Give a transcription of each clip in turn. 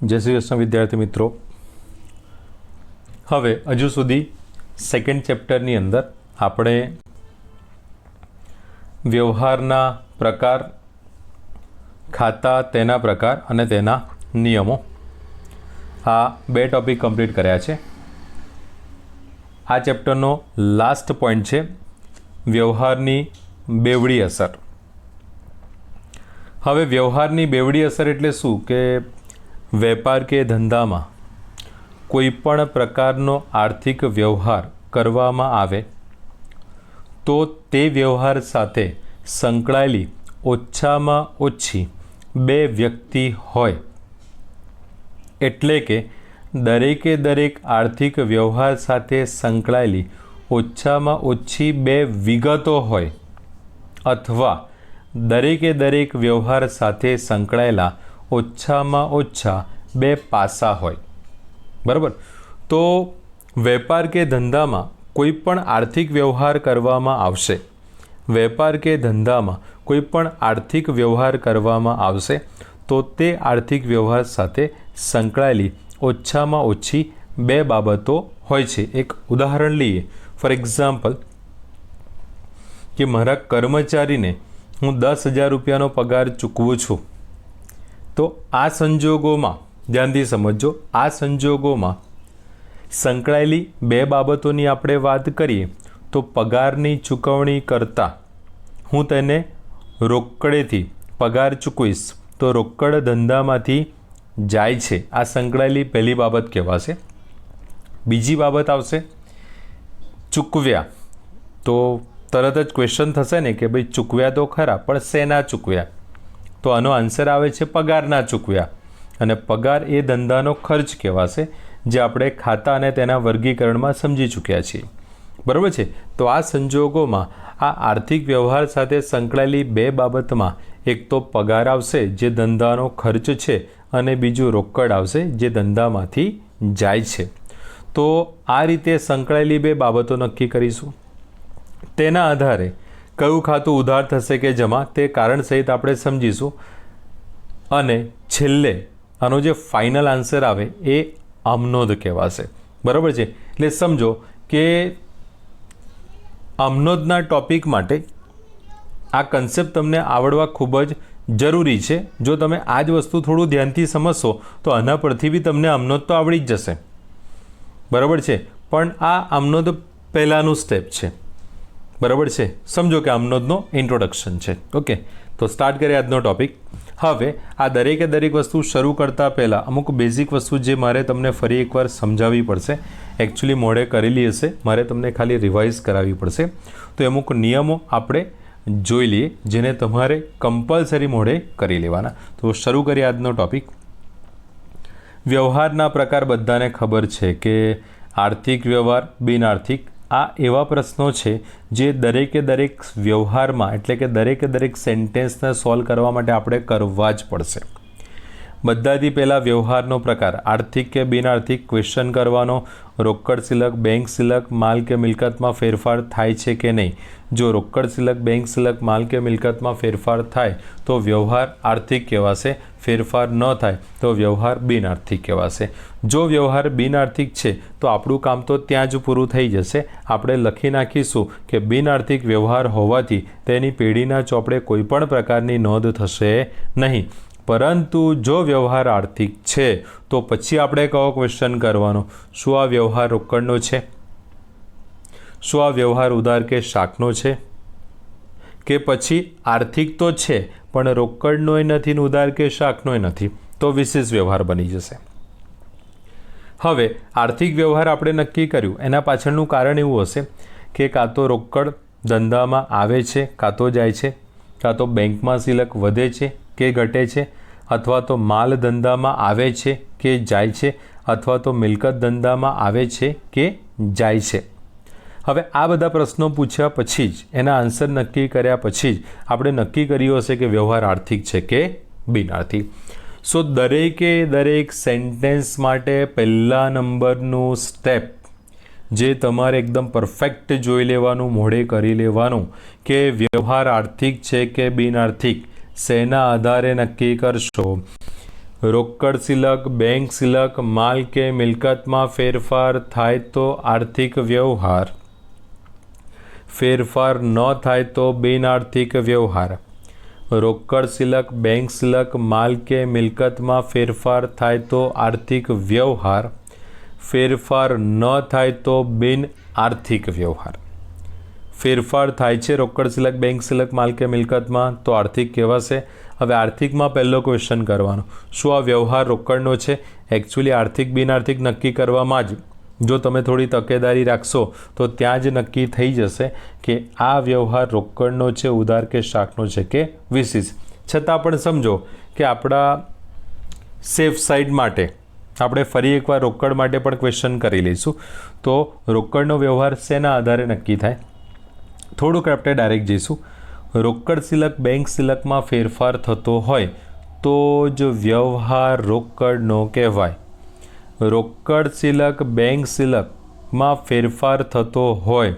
जय श्री कृष्ण विद्यार्थी मित्रों। हवे हजू सुधी सेकंड चेप्टरनी अंदर आपणे व्यवहारना प्रकार, खाता तेना प्रकार अने तेना नियमों आ बे टॉपिक कम्प्लीट कर्या छे। आ चेप्टरनो लास्ट पॉइंट छे व्यवहारनी बेवड़ी असर। हवे व्यवहारनी बेवड़ी असर एटले शुं के वेपार के धंधा में कोईपण प्रकारनो आर्थिक व्यवहार करवामां आवे तो ते व्यवहार साथे संकळायेली ओछामां ओछी बे व्यक्ति होय एटले के दरेके दरेक आर्थिक व्यवहार साथे संकळायेली ओछामां ओछी बे विगतो होय अथवा दरेके दरेक व्यवहार साथे संकळायेला ओछामां ओछा बे पासा होय। बराबर। तो वेपार के धंधा में कोईपण आर्थिक व्यवहार करवामां आवशे, वेपार के धंधा में कोईपण आर्थिक व्यवहार करवामां आवशे तो ते आर्थिक व्यवहार साथे संकळायेली ओछामां ओछी बे बाबतो होय छे। एक उदाहरण लीए। फॉर एक्जाम्पल कि मारा कर्मचारी ने हूँ 10,000 रुपयानो पगार चूकवुं छूं तो आ संजोगों में ध्यानथी समझो, आ संजोगों में संकळायेली बे बाबतोनी आपणे वात करीए तो पगारनी चूकवणी करता हूँ तेने रोकड़ेथी पगार चूकवीश तो रोकड़ धंधामांथी जाय छे, आ संकळायेली पहली बाबत कहेवाशे। बीजी बाबत आवशे चूकव्या तो तरत ज क्वेश्चन थशे ने कि भाई चूकव्या तो खरा पण सेना चूकव्या तो आनो आंसर आवे छे पगारना चूकव्या अने पगार ए धंधानो खर्च कहेवाशे जे आपणे खाता अने तेना वर्गीकरणमां समजी चूक्या छीए। बराबर छे। तो आ संजोगोमां आ आर्थिक व्यवहार साथे संकळायेली बे बाबतमां एक तो पगार आवशे जे धंधानो खर्च छे अने बीजुं रोकड़ आवशे जे धंधामांथी जाय छे। तो आ रीते संकळायेली बे बाबतो नक्की करीशुं। तेना आधारे कयुं खातुं उधार थशे के जमा ते कारण सहित आपणे समजीशुं अने छेल्ले आनो जे फाइनल आंसर आवे ए आमनोद कहेवाशे। बराबर छे। એટલે समझो કે આમનોદના ટોપિક માટે આ કન્સેપ્ટ તમને આવડવા ખૂબ જ જરૂરી છે। જો તમે આ જ વસ્તુ થોડું ધ્યાનથી સમજશો તો આના પરથી બી તમને આમનોદ તો આવડી જ જશે। બરાબર છે। પણ આ આમનોદ પહેલાંનું સ્ટેપ છે। बराबर है। समझो कि आमनोदनो इंट्रोडक्शन है। ओके, तो स्टार्ट करिए आजनो टॉपिक। हवे आ दरेके दरेक वस्तु शुरू करता पहला अमुक बेसिक वस्तु जे मारे तमने फरी एकवार समझावी पड़शे। एक्चुअली मोड़े करेली हशे, मारे तमने खाली रिवाइज करावी पड़शे। तो अमुक नियमों आपणे जोई लीए जेने तमारे कम्पलसरी मोड़े करी लेवाना। तो शुरू करिए आजनो टॉपिक। व्यवहारना प्रकार बधाने खबर है कि आर्थिक व्यवहार, बिन आर्थिक आ एवा प्रश्नों छे जे दरेके दरेक व्यवहार में एटले के दरेके दरेक सेंटेन्स ने सॉल्व करवा माटे आपणे करवा ज पड़शे। बधाथी पहला व्यवहारनो प्रकार आर्थिक के बिन आर्थिक क्वेश्चन करवानो, रोकड़ सिलक, बैंक सिलक, माल के मिलकत में फेरफार थाय छे के नहीं। जो रोकड़ सिलक, बैंक सिलक, माल के मिलकत में फेरफार थाय तो व्यवहार आर्थिक कहेवाशे, फेरफार न थाय तो व्यवहार बिन आर्थिक कहेवाशे। जो व्यवहार बिन आर्थिक छे तो आपणुं काम तो त्यां ज पूरुं थई जशे। आपणे लखी नाखीशुं कि बिन आर्थिक व्यवहार होवाथी तेनी पेढीना ચોપડે कोईपण प्रकारनी नोंध थशे नहीं। परंतु जो व्यवहार आर्थिक है तो पछी आपणे कयो क्वेश्चन करवानो, शुं आ व्यवहार रोकड़नो छे, शुं आ व्यवहार उधार के शाकनो छे के पछी आर्थिक तो छे पण रोकड़नोय नथी ने उधार के शाकनोय नथी तो विशेष व्यवहार बनी जशे। हवे आर्थिक व्यवहार आपणे नक्की कर्युं एना पाछळनुं कारण एवुं हशे के कां तो रोकड़ धंधामां आवे छे कां तो जाय छे, कां तो बेंकमां सिलक वधे छे के घटे छे, अथवा तो माल धंधा में आवे छे के जाय छे, अथवा तो मिलकत धंधा में आवे छे के जाय छे। हवे आ बधा प्रश्नों पूछ्या पछी ज एना आंसर नक्की कर्या पछी ज आपणे नक्की कर्युं हशे कि व्यवहार आर्थिक छे के बिन आर्थिक। सो दरेके दरेक सेंटेन्स माटे पहला नंबरनुं स्टेप जे तमारे एकदम परफेक्ट जोई लेवानुं, मोढे करी लेवानुं के व्यवहार आर्थिक छे के बिन आर्थिक। सेना आधारे नक्की करशो રોકડ સિલક, બેંક સિલક, માલ કે મિલકતમાં ફેરફાર થાય તો આર્થિક વ્યવહાર, ફેરફાર ન થાય તો બિનઆર્થિક વ્યવહાર. રોકડ સિલક, બેંક સિલક, માલ કે મિલકતમાં ફેરફાર થાય તો આર્થિક વ્યવહાર, ફેરફાર ન થાય તો બિનઆર્થિક વ્યવહાર. ફેરફાર થાય છે રોકડ સિલક, બેંક સિલક, માલ કે મિલકતમાં તો આર્થિક કહેવાશે. હવે આર્થિકમાં પહેલો ક્વેશ્ચન કરવાનો, શું આ વ્યવહાર રોકડનો છે? એકચ્યુઅલી આર્થિક બિનઆર્થિક નક્કી કરવામાં જ જો તમે થોડી તકેદારી રાખશો તો ત્યાં જ નક્કી થઈ જશે કે આ વ્યવહાર રોકડનો છે, ઉધાર કે શાખનો છે કે વિશેષ. છતાં પણ સમજો કે આપણા સેફ સાઇડ માટે આપણે ફરી એકવાર રોકડ માટે પણ ક્વેશ્ચન કરી લઈશું. તો રોકડનો વ્યવહાર શેના આધારે નક્કી થાય? થોડુંક આપણે ડાયરેક્ટ જઈશું. રોકડ સિલક, બેંક સિલકમાં ફેરફાર થતો હોય તો જ વ્યવહાર રોકડનો કહેવાય. રોકડ સિલક, બેંક સિલકમાં ફેરફાર થતો હોય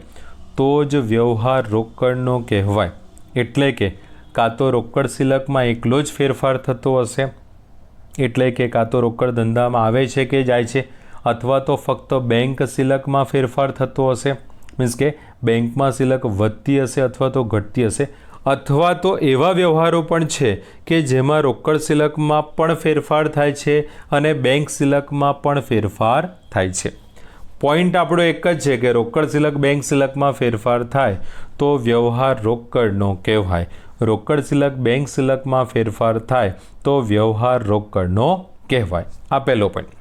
તો જ વ્યવહાર રોકડનો કહેવાય. એટલે કે કાં તો રોકડ સિલકમાં એકલો જ ફેરફાર થતો હશે, એટલે કે કાં તો રોકડ ધંધામાં આવે છે કે જાય છે, અથવા તો ફક્ત બેંક સિલકમાં ફેરફાર થતો હશે, મીન્સ કે બેંકમાં સિલક વધતી હશે અથવા તો ઘટતી હશે, અથવા તો એવા વ્યવહારો પણ છે કે જેમાં રોકડ સિલકમાં પણ ફેરફાર થાય છે અને બેંક સિલકમાં પણ ફેરફાર થાય છે. પોઈન્ટ આપણો એક જ છે કે રોકડ સિલક, બેંક સિલકમાં ફેરફાર થાય તો વ્યવહાર રોકડનો કહેવાય. રોકડ સિલક, બેંક સિલકમાં ફેરફાર થાય તો વ્યવહાર રોકડનો કહેવાય. આ પહેલો પોઈન્ટ.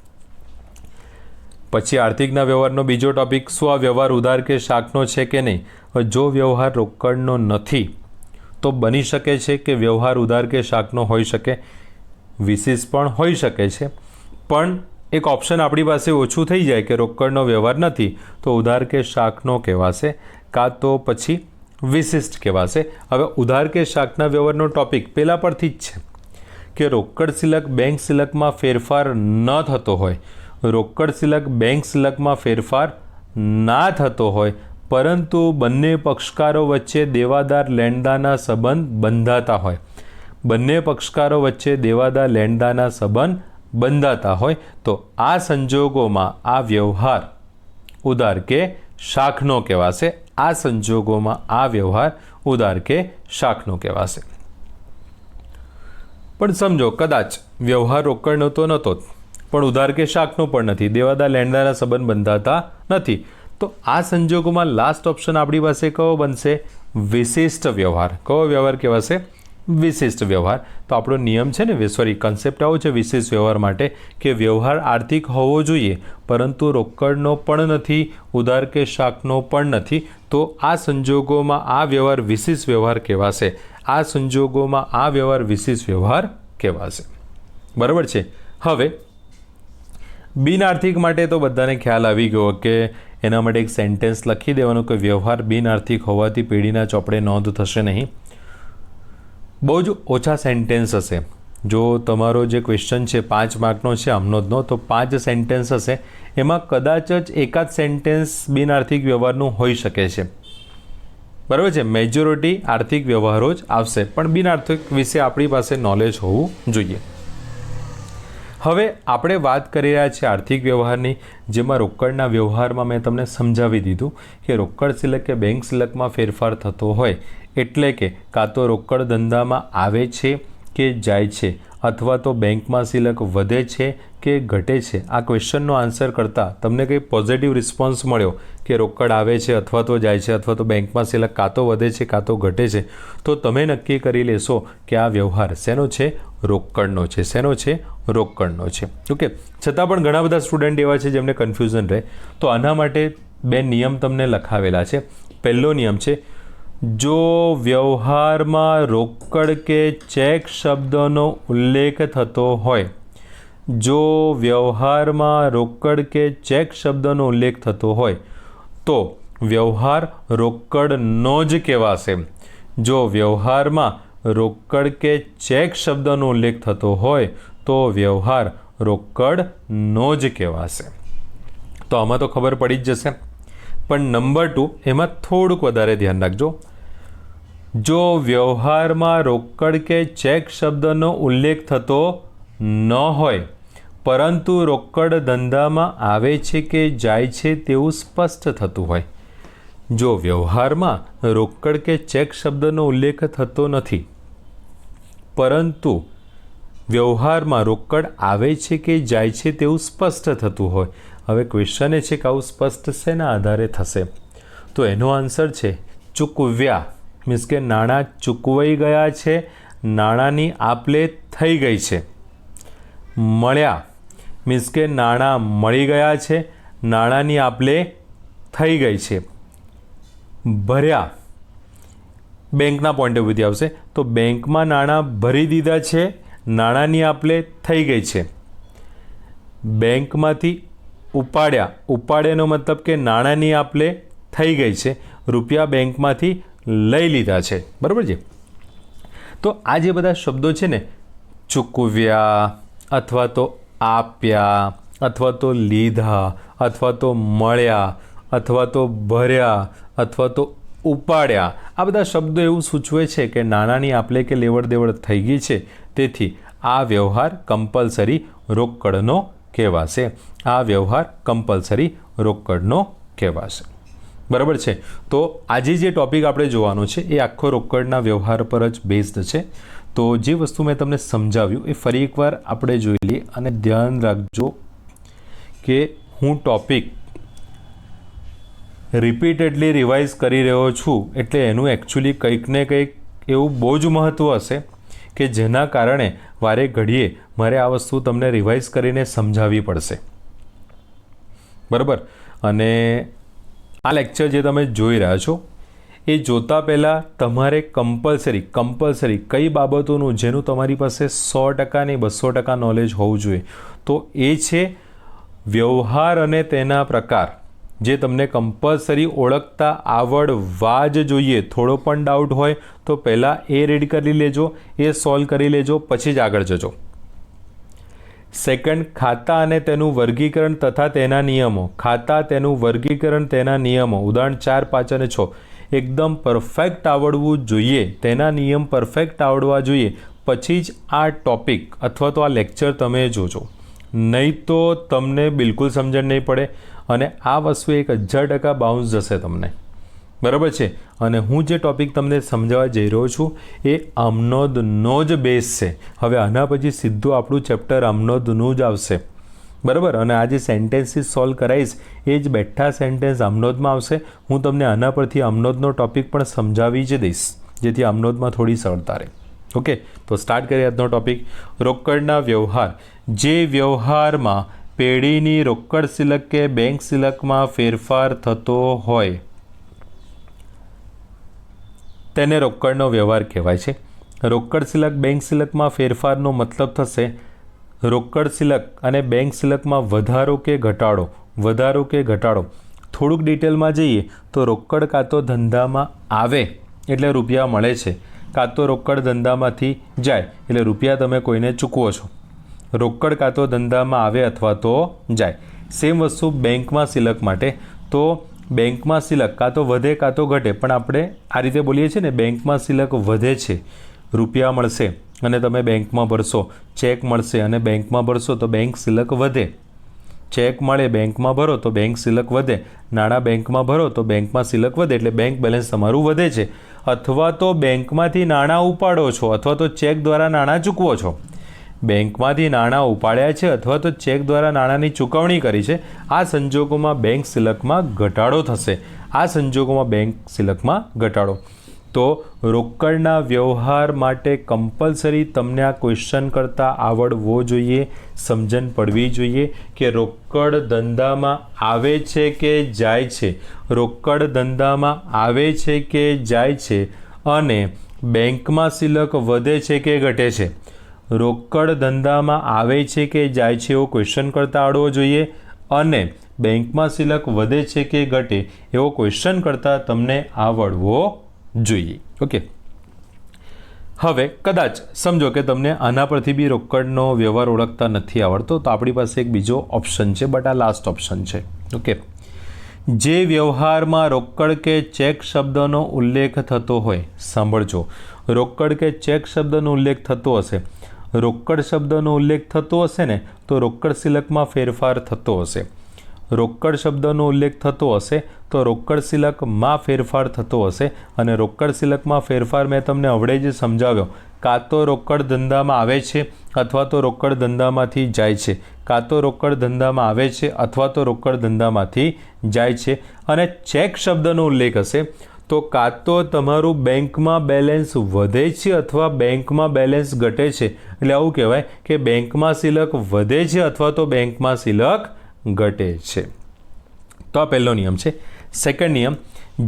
પછી આર્થિકના વ્યવહારનો બીજો ટોપિક, શું આ વ્યવહાર ઉધાર કે શાખનો છે કે નહીં? જો વ્યવહાર રોકડનો નથી તો બની શકે છે કે વ્યવહાર ઉધાર કે શાખનો હોઈ શકે, વિશેષ પણ હોઈ શકે છે. પણ એક ઓપ્શન આપણી પાસે ઓછું થઈ જાય કે રોકડનો વ્યવહાર નથી તો ઉધાર કે શાખનો કહેવાશે, કાં તો પછી વિશિષ્ટ કહેવાશે. હવે ઉધાર કે શાખના વ્યવહારનો ટોપિક પહેલાં પરથી જ છે કે રોકડ સિલક, બેંક સિલકમાં ફેરફાર ન થતો હોય, રોકડ સિલક, બેંક સિલકમાં ફેરફાર ના થતો હોય, પરંતુ બંને પક્ષકારો વચ્ચે દેવાદાર લેણદારના સંબંધ બંધાતા હોય, બંને પક્ષકારો વચ્ચે દેવાદાર લેણદારના સંબંધ બંધાતા હોય તો આ સંજોગોમાં આ વ્યવહાર ઉધાર કે શાખનો કહેવાશે. આ સંજોગોમાં આ વ્યવહાર ઉધાર કે શાખનો કહેવાશે. પણ સમજો કદાચ વ્યવહાર રોકડનો તો નહોતો જ, પણ ઉધાર કે શાખનો પણ નથી, દેવાદાર લેણદારના સંબંધ બંધાતા નથી, તો આ સંજોગોમાં લાસ્ટ ઓપ્શન આપણી પાસે કયો બનશે? વિશિષ્ટ વ્યવહાર. કયો વ્યવહાર કહેવાશે? વિશિષ્ટ વ્યવહાર. તો આપણો નિયમ છે ને, સોરી કન્સેપ્ટ આવો છે વિશિષ્ટ વ્યવહાર માટે કે વ્યવહાર આર્થિક હોવો જોઈએ પરંતુ રોકડનો પણ નથી, ઉધાર કે શાખનો પણ નથી, તો આ સંજોગોમાં આ વ્યવહાર વિશિષ્ટ વ્યવહાર કહેવાશે. આ સંજોગોમાં આ વ્યવહાર વિશિષ્ટ વ્યવહાર કહેવાશે. બરાબર છે. હવે બિનઆર્થિક માટે તો બધાને ખ્યાલ આવી ગયો કે એના માટે એક સેન્ટેન્સ લખી દેવાનું કે વ્યવહાર બિનઆર્થિક હોવાથી પેઢીના ચોપડે નોંધ થશે નહીં. બહુ જ ઓછા સેન્ટેન્સ હશે. જો તમારો જે ક્વેશ્ચન છે 5 માર્કનો છે આમનોધનો, તો 5 સેન્ટેન્સ હશે, એમાં કદાચ જ એકાદ સેન્ટેન્સ બિનઆર્થિક વ્યવહારનું હોઈ શકે છે. બરાબર છે. મેજોરિટી આર્થિક વ્યવહારો જ આવશે, પણ બિનઆર્થિક વિશે આપણી પાસે નોલેજ હોવું જોઈએ. હવે આપણે વાત કરી રહ્યા છીએ આર્થિક વ્યવહારની, જેમાં રોકડના વ્યવહારમાં મેં તમને સમજાવી દીધું કે રોકડ સિલક કે બેંક સિલકમાં ફેરફાર થતો હોય એટલે કે કાં તો રોકડ ધંધામાં આવે છે કે જાય છે, અથવા તો બેંકમાં સિલક વધે છે કે ઘટે છે. આ ક્વેશ્ચનનો આન્સર કરતાં તમને કંઈ પોઝિટિવ રિસ્પોન્સ મળ્યો કે રોકડ આવે છે અથવા તો જાય છે અથવા તો બેંકમાં સિલક કાં તો વધે છે કાં તો ઘટે છે, તો તમે નક્કી કરી લેશો કે આ વ્યવહાર શેનો છે? રોકડનો છે. શેનો છે? રોકડનો છે. ઓકે. છતાં પણ ઘણા બધા સ્ટુડન્ટ એવા છે જેમને કન્ફ્યુઝન રહે, તો આના માટે 2 નિયમ તમને લખાવેલા છે. પહેલો નિયમ છે, જો વ્યવહારમાં રોકડ કે ચેક શબ્દનો ઉલ્લેખ થતો હોય, જો વ્યવહારમાં રોકડ કે ચેક શબ્દનો ઉલ્લેખ થતો હોય તો વ્યવહાર રોકડનો જ કહેવાશે. જો વ્યવહારમાં રોકડ કે ચેક શબ્દનો ઉલ્લેખ થતો હોય તો વ્યવહાર રોકડનો જ કહેવાશે. તો આમાં તો ખબર પડી જ જશે. પણ નંબર 2 એમાં થોડુંક વધારે ધ્યાન રાખજો. જો વ્યવહારમાં રોકડ કે ચેક શબ્દનો ઉલ્લેખ થતો ન હોય પરંતુ રોકડ ધંધામાં આવે છે કે જાય છે તેવું સ્પષ્ટ થતું હોય. જો વ્યવહારમાં રોકડ કે ચેક શબ્દનો ઉલ્લેખ થતો નથી પરંતુ વ્યવહારમાં રોકડ આવે છે કે જાય છે તેવું સ્પષ્ટ થતું હોય. હવે ક્વેશ્ચન એ છે કે આવું સ્પષ્ટ શેના આધારે થશે? તો એનો આન્સર છે ચૂકવ્યા, મીન્સ કે નાણાં ચૂકવાઈ ગયા છે, નાણાંની આપ-લે થઈ ગઈ છે. મળ્યા મીન્સ કે નાણાં મળી ગયા છે, નાણાંની આપ-લે થઈ ગઈ છે. ભર્યા બેંકના પોઈન્ટ ઓફ વ્યૂથી આવશે તો બેંકમાં નાણાં ભરી દીધા છે, નાણાંની આપ-લે થઈ ગઈ છે. બેંકમાંથી ઉપાડ્યા, ઉપાડ્યાનો મતલબ કે નાણાંની આપ-લે થઈ ગઈ છે, રૂપિયા બેંકમાંથી લઈ લીધા છે. બરાબર છે? તો આ જે બધા શબ્દો છે ને, ચૂકવ્યા અથવા તો આપ્યા અથવા તો લીધા અથવા તો મળ્યા અથવા તો ભર્યા અથવા તો ઉપાડ્યા, આ બધા શબ્દો એવું સૂચવે છે કે નાણાંની આપ-લે કે લેવડ દેવડ થઈ ગઈ છે, તેથી આ વ્યવહાર કમ્પલસરી રોકડનો કહેવાશે. આ વ્યવહાર કમ્પલસરી રોકડનો કહેવાશે. બરાબર છે? તો આજે જે ટૉપિક આપણે જોવાનો છે એ આખો રોકડના વ્યવહાર પર જ બેઝડ છે. તો જે વસ્તુ મેં તમને સમજાવ્યું એ ફરી એકવાર આપણે જોઈ લઈએ અને ધ્યાન રાખજો કે હું ટૉપિક રિપીટેડલી રિવાઇઝ કરી રહ્યો છું એટલે એનું એકચ્યુઅલી કંઈક ને કંઈક એવું બહુ જ મહત્ત્વ હશે કે જેના કારણે વારે ઘડીએ મારે આ વસ્તુ તમને રિવાઇઝ કરીને સમજાવવી પડશે. બરાબર? અને આ લેક્ચર જે તમે જોઈ રહ્યા છો એ જોતાં પહેલાં તમારે કમ્પલસરી કઈ બાબતોનું જેનું તમારી પાસે 100% નહીં 200% નોલેજ હોવું જોઈએ તો એ છે વ્યવહાર અને તેના પ્રકાર, જે તમને કમ્પલસરી ઓળખતા આવડવા જ જોઈએ. થોડો પણ ડાઉટ હોય તો પહેલાં એ રીડ કરી લેજો, એ સોલ્વ કરી લેજો, પછી જ આગળ જજો. સેકન્ડ, ખાતા અને તેનું વર્ગીકરણ તથા તેના નિયમો. ખાતા, તેનું વર્ગીકરણ, તેના નિયમો. ઉદાહરણ 4, 5 અને 6 એકદમ પરફેક્ટ આવડવું જોઈએ, તેના નિયમ પરફેક્ટ આવડવા જોઈએ, પછી જ આ ટૉપિક અથવા તો આ લેક્ચર તમે જોજો. નહીં તો તમને બિલકુલ સમજણ નહીં પડે અને આ વસ્તુ 1000% બાઉન્સ જશે તમને. બરાબર છે? અને હું જે ટૉપિક તમને સમજાવવા જઈ રહ્યો છું એ આમનોદનો જ બેઝ છે. હવે આના પછી સીધું આપણું ચેપ્ટર આમનોદનું જ આવશે. બરાબર? અને આ જે સેન્ટેન્સીસ સોલ્વ કરાવીશ એ જ બેઠા સેન્ટેન્સ આમનોદમાં આવશે. હું તમને આના પરથી આમનોદનો ટૉપિક પણ સમજાવી જ દઈશ જેથી આમનોદમાં થોડી સરળતા રહે. ઓકે, તો સ્ટાર્ટ કરીએ આજનો ટૉપિક. રોકડના વ્યવહાર. જે વ્યવહારમાં પેઢીની રોકડ સિલક કે બેંક સિલકમાં ફેરફાર થતો હોય તેને રોકડનો વ્યવહાર કહેવાય છે. રોકડ સિલક બેંક સિલકમાં ફેરફારનો મતલબ થશે રોકડ સિલક અને બેંક સિલકમાં વધારો કે ઘટાડો. થોડુંક ડિટેલમાં જઈએ તો રોકડ કાં તો ધંધામાં આવે એટલે રૂપિયા મળે છે, કાં તો રોકડ ધંધામાંથી જાય એટલે રૂપિયા તમે કોઈને ચૂકવો છો. રોકડ કાં તો ધંધામાં આવે અથવા તો જાય. સેમ વસ્તુ બેંકમાં સિલક માટે. તો બેંકમાં સિલક કાં તો વધે કાં તો ઘટે, પણ આપણે આ રીતે બોલીએ છીએ ને, બેંકમાં સિલક વધે છે, રૂપિયા મળશે અને તમે બેંકમાં ભરશો. ચેક મળશે અને બેંકમાં ભરશો તો બેંક સિલક વધે. ચેક મળે, બેંકમાં ભરો તો બેંક સિલક વધે. નાણાં બેંકમાં ભરો તો બેંકમાં સિલક વધે, એટલે બેંક બેલેન્સ તમારું વધે છે. અથવા તો બેંકમાંથી નાણાં ઉપાડો છો અથવા તો ચેક દ્વારા નાણાં ચૂકવો છો. બેંકમાંથી નાણાં ઉપાડ્યા છે અથવા તો ચેક દ્વારા નાણાંની ચૂકવણી કરી છે. આ સંજોગોમાં બેંક સિલકમાં ઘટાડો થશે. તો રોકડના વ્યવહાર માટે કમ્પલસરી તમને આ ક્વેશ્ચન કરતાં આવડવો જોઈએ, સમજણ પડવી જોઈએ કે રોકડ ધંધામાં આવે છે કે જાય છે, રોકડ ધંધામાં આવે છે કે જાય છે અને બેંકમાં સિલક વધે છે કે ઘટે છે. રોકડ ધંધામાં આવે છે કે જાય છે એવો ક્વેશ્ચન કરતાં આવડવો જોઈએ અને બેંકમાં સિલક વધે છે કે ઘટે એવો ક્વેશ્ચન કરતાં તમને આવડવો જોઈએ. ઓકે, હવે કદાચ સમજો કે તમને આના પરથી બી રોકડનો વ્યવહાર ઓળખતા નથી આવડતો તો આપણી પાસે એક બીજો ઓપ્શન છે, બટ આ લાસ્ટ ઓપ્શન છે. ઓકે, જે વ્યવહારમાં રોકડ કે ચેક શબ્દનો ઉલ્લેખ થતો હોય, સાંભળજો, રોકડ કે ચેક શબ્દનો ઉલ્લેખ થતો હશે રોકડ શબ્દનો ઉલ્લેખ થતો હશે ને તો રોકડ સિલકમાં ફેરફાર થતો હશે. રોકડ શબ્દનો ઉલ્લેખ થતો હશે તો રોકડ સિલકમાં ફેરફાર થતો હશે. અને રોકડ સિલકમાં ફેરફાર મેં તમને હવડે જ સમજાવ્યો, કાં તો રોકડ ધંધામાં આવે છે અથવા તો રોકડ ધંધામાંથી જાય છે, કાં તો રોકડ ધંધામાં આવે છે અથવા તો રોકડ ધંધામાંથી જાય છે. અને ચેક શબ્દનો ઉલ્લેખ હશે તો કાં તો તમારું બેંકમાં બેલેન્સ વધે છે અથવા બેંકમાં બેલેન્સ ઘટે છે. એટલે આવું કહેવાય કે બેંકમાં સિલક વધે છે અથવા તો બેંકમાં સિલક ઘટે છે. તો આ પહેલો નિયમ છે. સેકન્ડ નિયમ,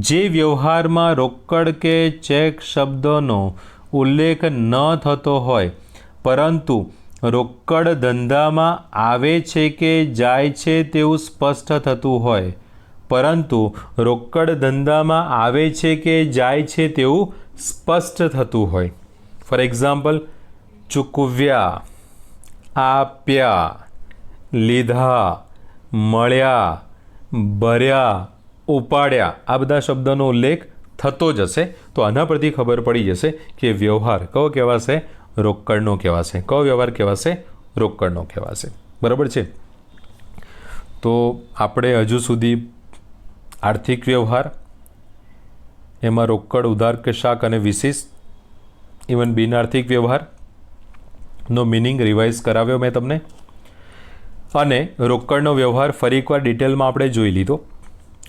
જે વ્યવહારમાં રોકડ કે ચેક શબ્દનો ઉલ્લેખ ન થતો હોય પરંતુ રોકડ ધંધામાં આવે છે કે જાય છે તેવું સ્પષ્ટ થતું હોય, પરંતુ રોકડ ધંધામાં આવે છે કે જાય છે તેવું સ્પષ્ટ થતું હોય. ફોર એક્ઝામ્પલ, ચૂકવ્યા, આપ્યા, લીધા, મળ્યા, ભર્યા, ઉપાડ્યા, આ બધા શબ્દોનો ઉલ્લેખ થતો જ હશે. તો આના પરથી ખબર પડી જશે કે વ્યવહાર કયો કહેવાશે? રોકડનો કહેવાશે. કયો વ્યવહાર કહેવાશે? રોકડનો કહેવાશે. બરાબર છે. તો આપણે હજુ સુધી આર્થિક વ્યવહાર, એમાં રોકડ, ઉધાર કે શાક અને વિશિષ્ટ, ઇવન બિનઆર્થિક વ્યવહારનો મિનિંગ રિવાઇઝ કરાવ્યો મેં તમને. અને રોકડનો વ્યવહાર ફરી એકવાર ડિટેલમાં આપણે જોઈ લીધો.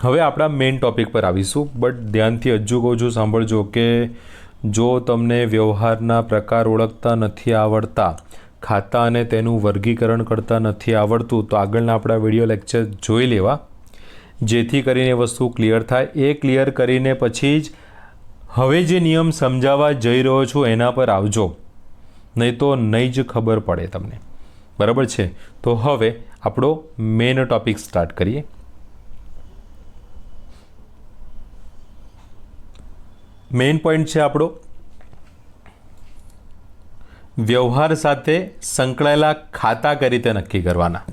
હવે આપણા મેઇન ટૉપિક પર આવીશું. બટ ધ્યાનથી હજુ કહું છું, સાંભળજો કે જો તમને વ્યવહારના પ્રકાર ઓળખતા નથી આવડતા, ખાતા અને તેનું વર્ગીકરણ કરતાં નથી આવડતું, તો આગળના આપણા વિડીયો લેક્ચર જોઈ લેવા, જેથી કરીને વસ્તુ ક્લિયર થાય. એ ક્લિયર કરીને પછી જ હવે જે નિયમ સમજાવવા જઈ રહ્યો છું એના પર આવજો, નહીં તો નહીં જ ખબર પડે તમને. બરાબર છે. તો હવે આપણો મેઇન ટૉપિક સ્ટાર્ટ કરીએ. મેઇન પોઈન્ટ છે આપણો વ્યવહાર સાથે સંકળાયેલા ખાતા કઈ રીતે નક્કી કરવાના.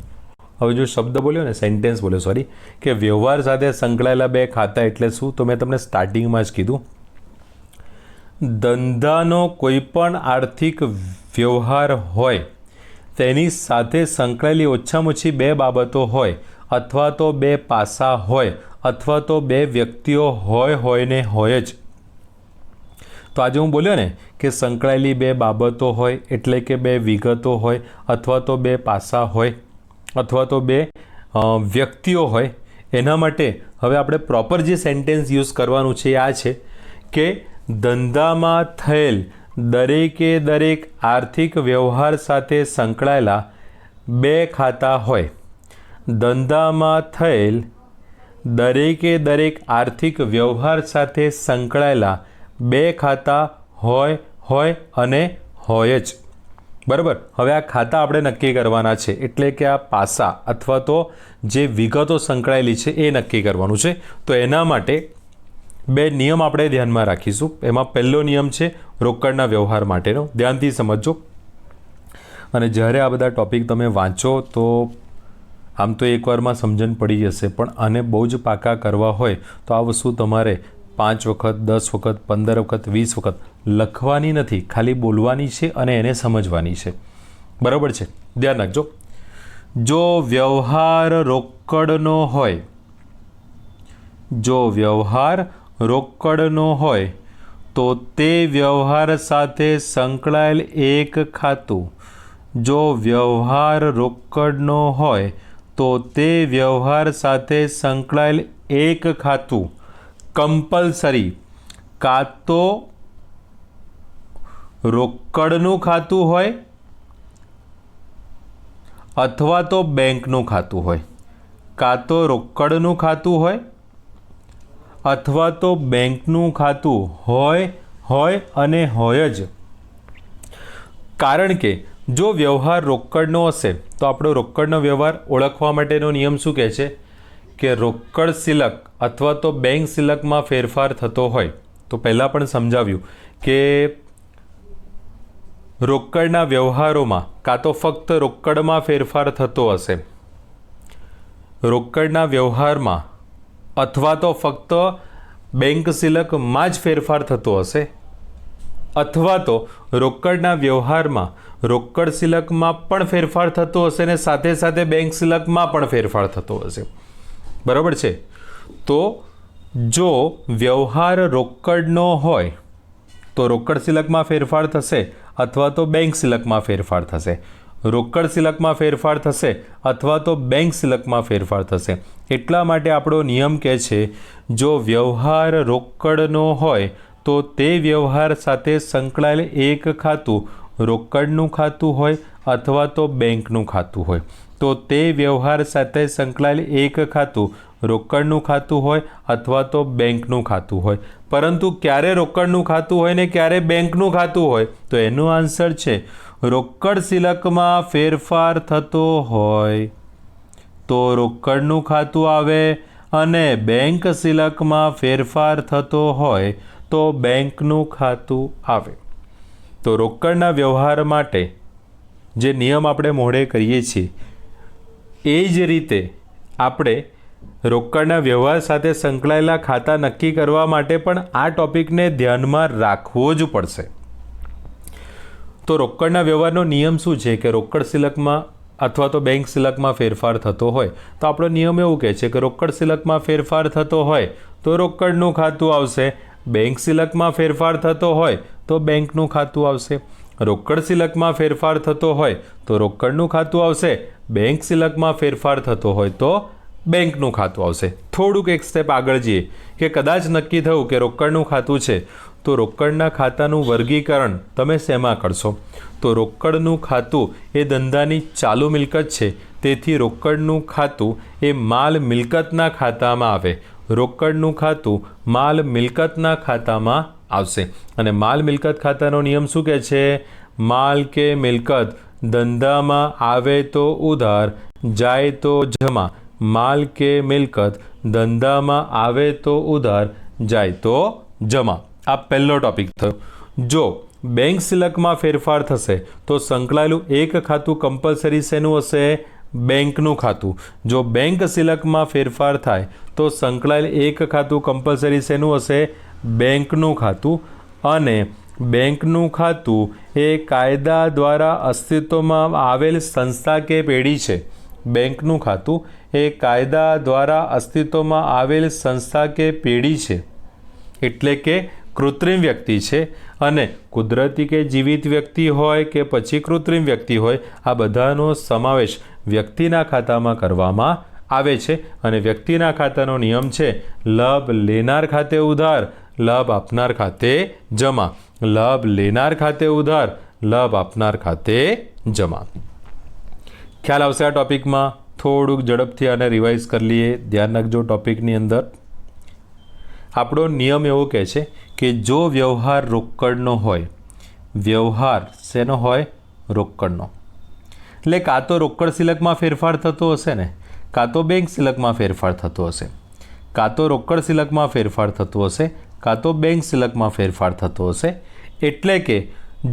હવે જો શબ્દ બોલ્યો ને, સેન્ટેન્સ બોલ્યો, સોરી, કે વ્યવહાર સાથે સંકળાયેલા બે ખાતા એટલે શું? તો મેં તમને સ્ટાર્ટિંગમાં જ કીધું, ધંધાનો કોઈ પણ આર્થિક વ્યવહાર હોય તેની સાથે સંકળાયેલી ઓછામાં ઓછી બે બાબતો હોય, અથવા તો બે પાસા હોય, અથવા તો બે વ્યક્તિઓ હોય ને હોય જ. તો આજે હું બોલ્યો ને કે સંકળાયેલી બે બાબતો હોય એટલે કે બે વિગતો હોય, અથવા તો બે પાસા હોય, અથવા તો બે વ્યક્તિઓ હોય. એના માટે હવે આપણે પ્રોપર જે સેન્ટેન્સ યુઝ કરવાનું છે એ આ છે કે ધંધામાં થયેલ દરેકે દરેક આર્થિક વ્યવહાર સાથે સંકળાયેલા બે ખાતા હોય. ધંધામાં થયેલ દરેકે દરેક આર્થિક વ્યવહાર સાથે સંકળાયેલા બે ખાતા હોય અને હોય જ. બરાબર. હવે આ ખાતા આપણે નક્કી કરવાના છે, એટલે કે આ પાસા અથવા તો જે વિગતો સંકળાયેલી છે એ નક્કી કરવાનું છે. તો એના માટે બે નિયમ આપણે ધ્યાનમાં રાખીશું. એમાં પહેલો નિયમ છે રોકડના વ્યવહાર માટેનો. ધ્યાનથી સમજજો. અને જ્યારે આ બધા ટૉપિક તમે વાંચો તો આમ તો એકવારમાં સમજણ પડી જશે, પણ આને બહુ જ પાકા કરવા હોય તો આ વસ્તુ તમારે 5 વખત, 10 વખત, 15 વખત, 20 વખત લખવાની નથી, ખાલી બોલવાની છે અને એને સમજવાની છે. બરાબર છે. ધ્યાન રાખજો. જો વ્યવહાર રોકડનો હોય, જો વ્યવહાર રોકડનો હોય તો તે વ્યવહાર સાથે સંકળાયેલ એક ખાતું, જો વ્યવહાર રોકડનો હોય તો તે વ્યવહાર સાથે સંકળાયેલ એક ખાતું કમ્પલસરી કાં તો રોકડનું ખાતું હોય અથવા તો બેંકનું ખાતું હોય. કાં તો રોકડનું ખાતું હોય અથવા તો બેંકનું ખાતું હોય અને હોય જ. કારણ કે જો વ્યવહાર રોકડનો હશે તો આપણો રોકડનો વ્યવહાર ઓળખવા માટેનો નિયમ શું કહે છે કે રોકડ સિલક અથવા તો બેંક સિલકમાં ફેરફાર થતો હોય. તો પહેલાં પણ સમજાવ્યું કે રોકડના વ્યવહારોમાં કાં તો ફક્ત રોકડમાં ફેરફાર થતો હશે, રોકડના વ્યવહારમાં અથવા તો ફક્ત બેંક સિલકમાં જ ફેરફાર થતો હશે, અથવા તો રોકડના વ્યવહારમાં રોકડ સિલકમાં પણ ફેરફાર થતો હશે ને સાથે સાથે બેંક સિલકમાં પણ ફેરફાર થતો હશે, બરાબર છે। તો જો વ્યવહાર રોકડનો હોય તો રોકડ સિલકમાં ફેરફાર થશે અથવા તો બેંક સિલકમાં ફેરફાર થશે, રોકડ સિલકમાં ફેરફાર થશે અથવા તો બેંક સિલકમાં ફેરફાર થશે। એટલા માટે આપણો નિયમ કહે છે જો વ્યવહાર રોકડનો હોય તો તે વ્યવહાર સાથે સંકળાયેલ એક ખાતું રોકડનું ખાતું હોય અથવા તો બેંકનું ખાતું હોય તો તે વ્યવહાર સાથે સંકળાયેલ એક ખાતું રોકડનું ખાતું હોય અથવા તો બેંકનું ખાતું હોય। પરંતુ ક્યારે રોકડનું ખાતું હોય ને ક્યારે બેંકનું ખાતું હોય તો એનો આન્સર છે રોકડ સિલકમાં ફેરફાર થતો હોય તો રોકડનું ખાતું આવે અને બેંક સિલકમાં ફેરફાર થતો હોય તો બેંકનું ખાતું આવે। તો રોકડના વ્યવહાર માટે જે નિયમ આપણે મોઢે કરીએ છીએ એ જ રીતે આપણે રોકડના વ્યવહાર સાથે સંકળાયેલા ખાતા નક્કી કરવા માટે પણ આ ટોપિકને ધ્યાનમાં રાખવો જ પડશે। તો રોકડના વ્યવહારનો નિયમ શું છે કે રોકડ સિલકમાં અથવા તો બેંક સિલકમાં ફેરફાર થતો હોય તો આપણો નિયમ એવું કહે છે કે રોકડ સિલકમાં ફેરફાર થતો હોય તો રોકડનું ખાતું આવશે, બેંક સિલકમાં ફેરફાર થતો હોય તો બેંકનું ખાતું આવશે, રોકડ સિલકમાં ફેરફાર થતો હોય તો રોકડનું ખાતું આવશે, બેંક સિલકમાં ફેરફાર થતો હોય તો બેંકનું ખાતું આવશે। થોડુંક એક સ્ટેપ આગળ જઈએ કે કદાચ નક્કી થયું કે રોકડનું ખાતું છે તો રોકડના ખાતાનું વર્ગીકરણ તમે શેમાં કરશો? તો રોકડનું ખાતું એ ધંધાની ચાલુ મિલકત છે તેથી રોકડનું ખાતું એ માલ મિલકતના ખાતામાં આવે, રોકડનું ખાતું માલ મિલકતના ખાતામાં આવશે। અને માલ મિલકત ખાતાનો નિયમ શું કહે છે? માલ કે મિલકત ધંધામાં આવે તો ઉધાર જાય તો જમા, માલ કે મિલકત ધંધામાં આવે તો ઉધાર જાય તો જમા। આ પહેલો ટોપિક થયો। જો બેંક સિલકમાં ફેરફાર થશે તો સંકળાયેલું એક ખાતું કમ્પલસરી શેનું હશે? બેંકનું ખાતું। જો બેંક સિલકમાં ફેરફાર થાય તો સંકળાયેલ એક ખાતું કમ્પલસરી શેનું હશે? બેંકનું ખાતું। અને બેંકનું ખાતું એ કાયદા દ્વારા અસ્તિત્વમાં આવેલ સંસ્થા કે પેઢી છે, બેંકનું ખાતું એ કાયદા દ્વારા અસ્તિત્વમાં આવેલ સંસ્થા કે પેઢી છે એટલે કે કૃત્રિમ વ્યક્તિ છે। અને કુદરતી કે જીવિત વ્યક્તિ હોય કે પછી કૃત્રિમ વ્યક્તિ હોય આ બધાનો સમાવેશ વ્યક્તિના ખાતામાં કરવામાં આવે છે। અને વ્યક્તિના ખાતાનો નિયમ છે લાભ લેનાર ખાતે ઉધાર, લાભ આપનાર ખાતે જમા, લાભ લેનાર ખાતે ઉધાર, લાભ આપનાર ખાતે જમા। ખ્યાલ આવશે આ ટોપિકમાં? થોડુંક ઝડપથી આને રિવાઇઝ કરી લઈએ। ધ્યાન રાખજો ટોપિકની અંદર આપણો નિયમ એવો કહે છે કે જો વ્યવહાર રોકડનો હોય, વ્યવહાર શેનો હોય? રોકડનો, એટલે કાં તો રોકડ સિલકમાં ફેરફાર થતો હશે ને કાં તો બેંક સિલકમાં ફેરફાર થતો હશે, કાં તો રોકડ સિલકમાં ફેરફાર થતો હશે કાં તો બેંક સિલકમાં ફેરફાર થતો હશે। એટલે કે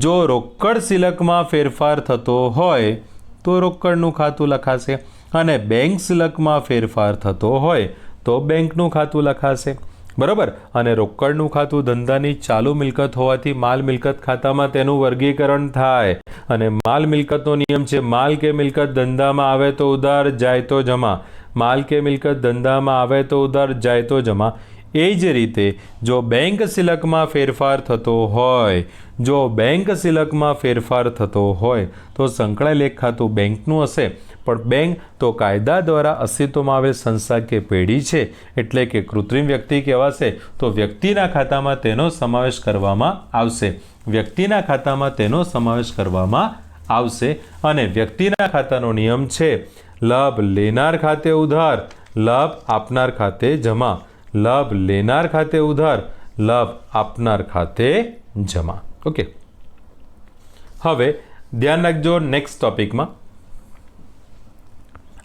જો રોકડ સિલકમાં ફેરફાર થતો હોય તો રોકડનું ખાતું લખાશે અને બેંક સિલકમાં ફેરફાર થતો હોય તો બેંકનું ખાતું લખાશે, બરાબર। અને રોકડનું ખાતું ધંધાની ચાલુ મિલકત હોવાથી માલ મિલકત ખાતામાં તેનું વર્ગીકરણ થાય। અને માલ મિલકતનો નિયમ છે માલ કે મિલકત ધંધામાં આવે તો ઉધાર જાય તો જમા, માલ કે મિલકત ધંધામાં આવે તો ઉધાર જાય તો જમા। એ જ રીતે જો બેંક સિલકમાં ફેરફાર થતો હોય, જો બેંક સિલકમાં ફેરફાર થતો હોય તો સંકળાયેલ એક ખાતું બેંકનું હશે પણ બેંક તો કાયદા દ્વારા અસ્તિત્વમાં આવેલ સંસ્થા કે પેઢી છે એટલે કે કૃત્રિમ વ્યક્તિ કહેવાશે તો વ્યક્તિના ખાતામાં તેનો સમાવેશ કરવામાં આવશે, વ્યક્તિના ખાતામાં તેનો સમાવેશ કરવામાં આવશે। અને વ્યક્તિના ખાતાનો નિયમ છે લાભ લેનાર ખાતે ઉધાર, લાભ આપનાર ખાતે જમા, લાભ લેનાર ખાતે ઉધાર, લાભ આપનાર ખાતે જમા। ઓકે, હવે ધ્યાન રાખજો નેક્સ્ટ ટોપિકમાં।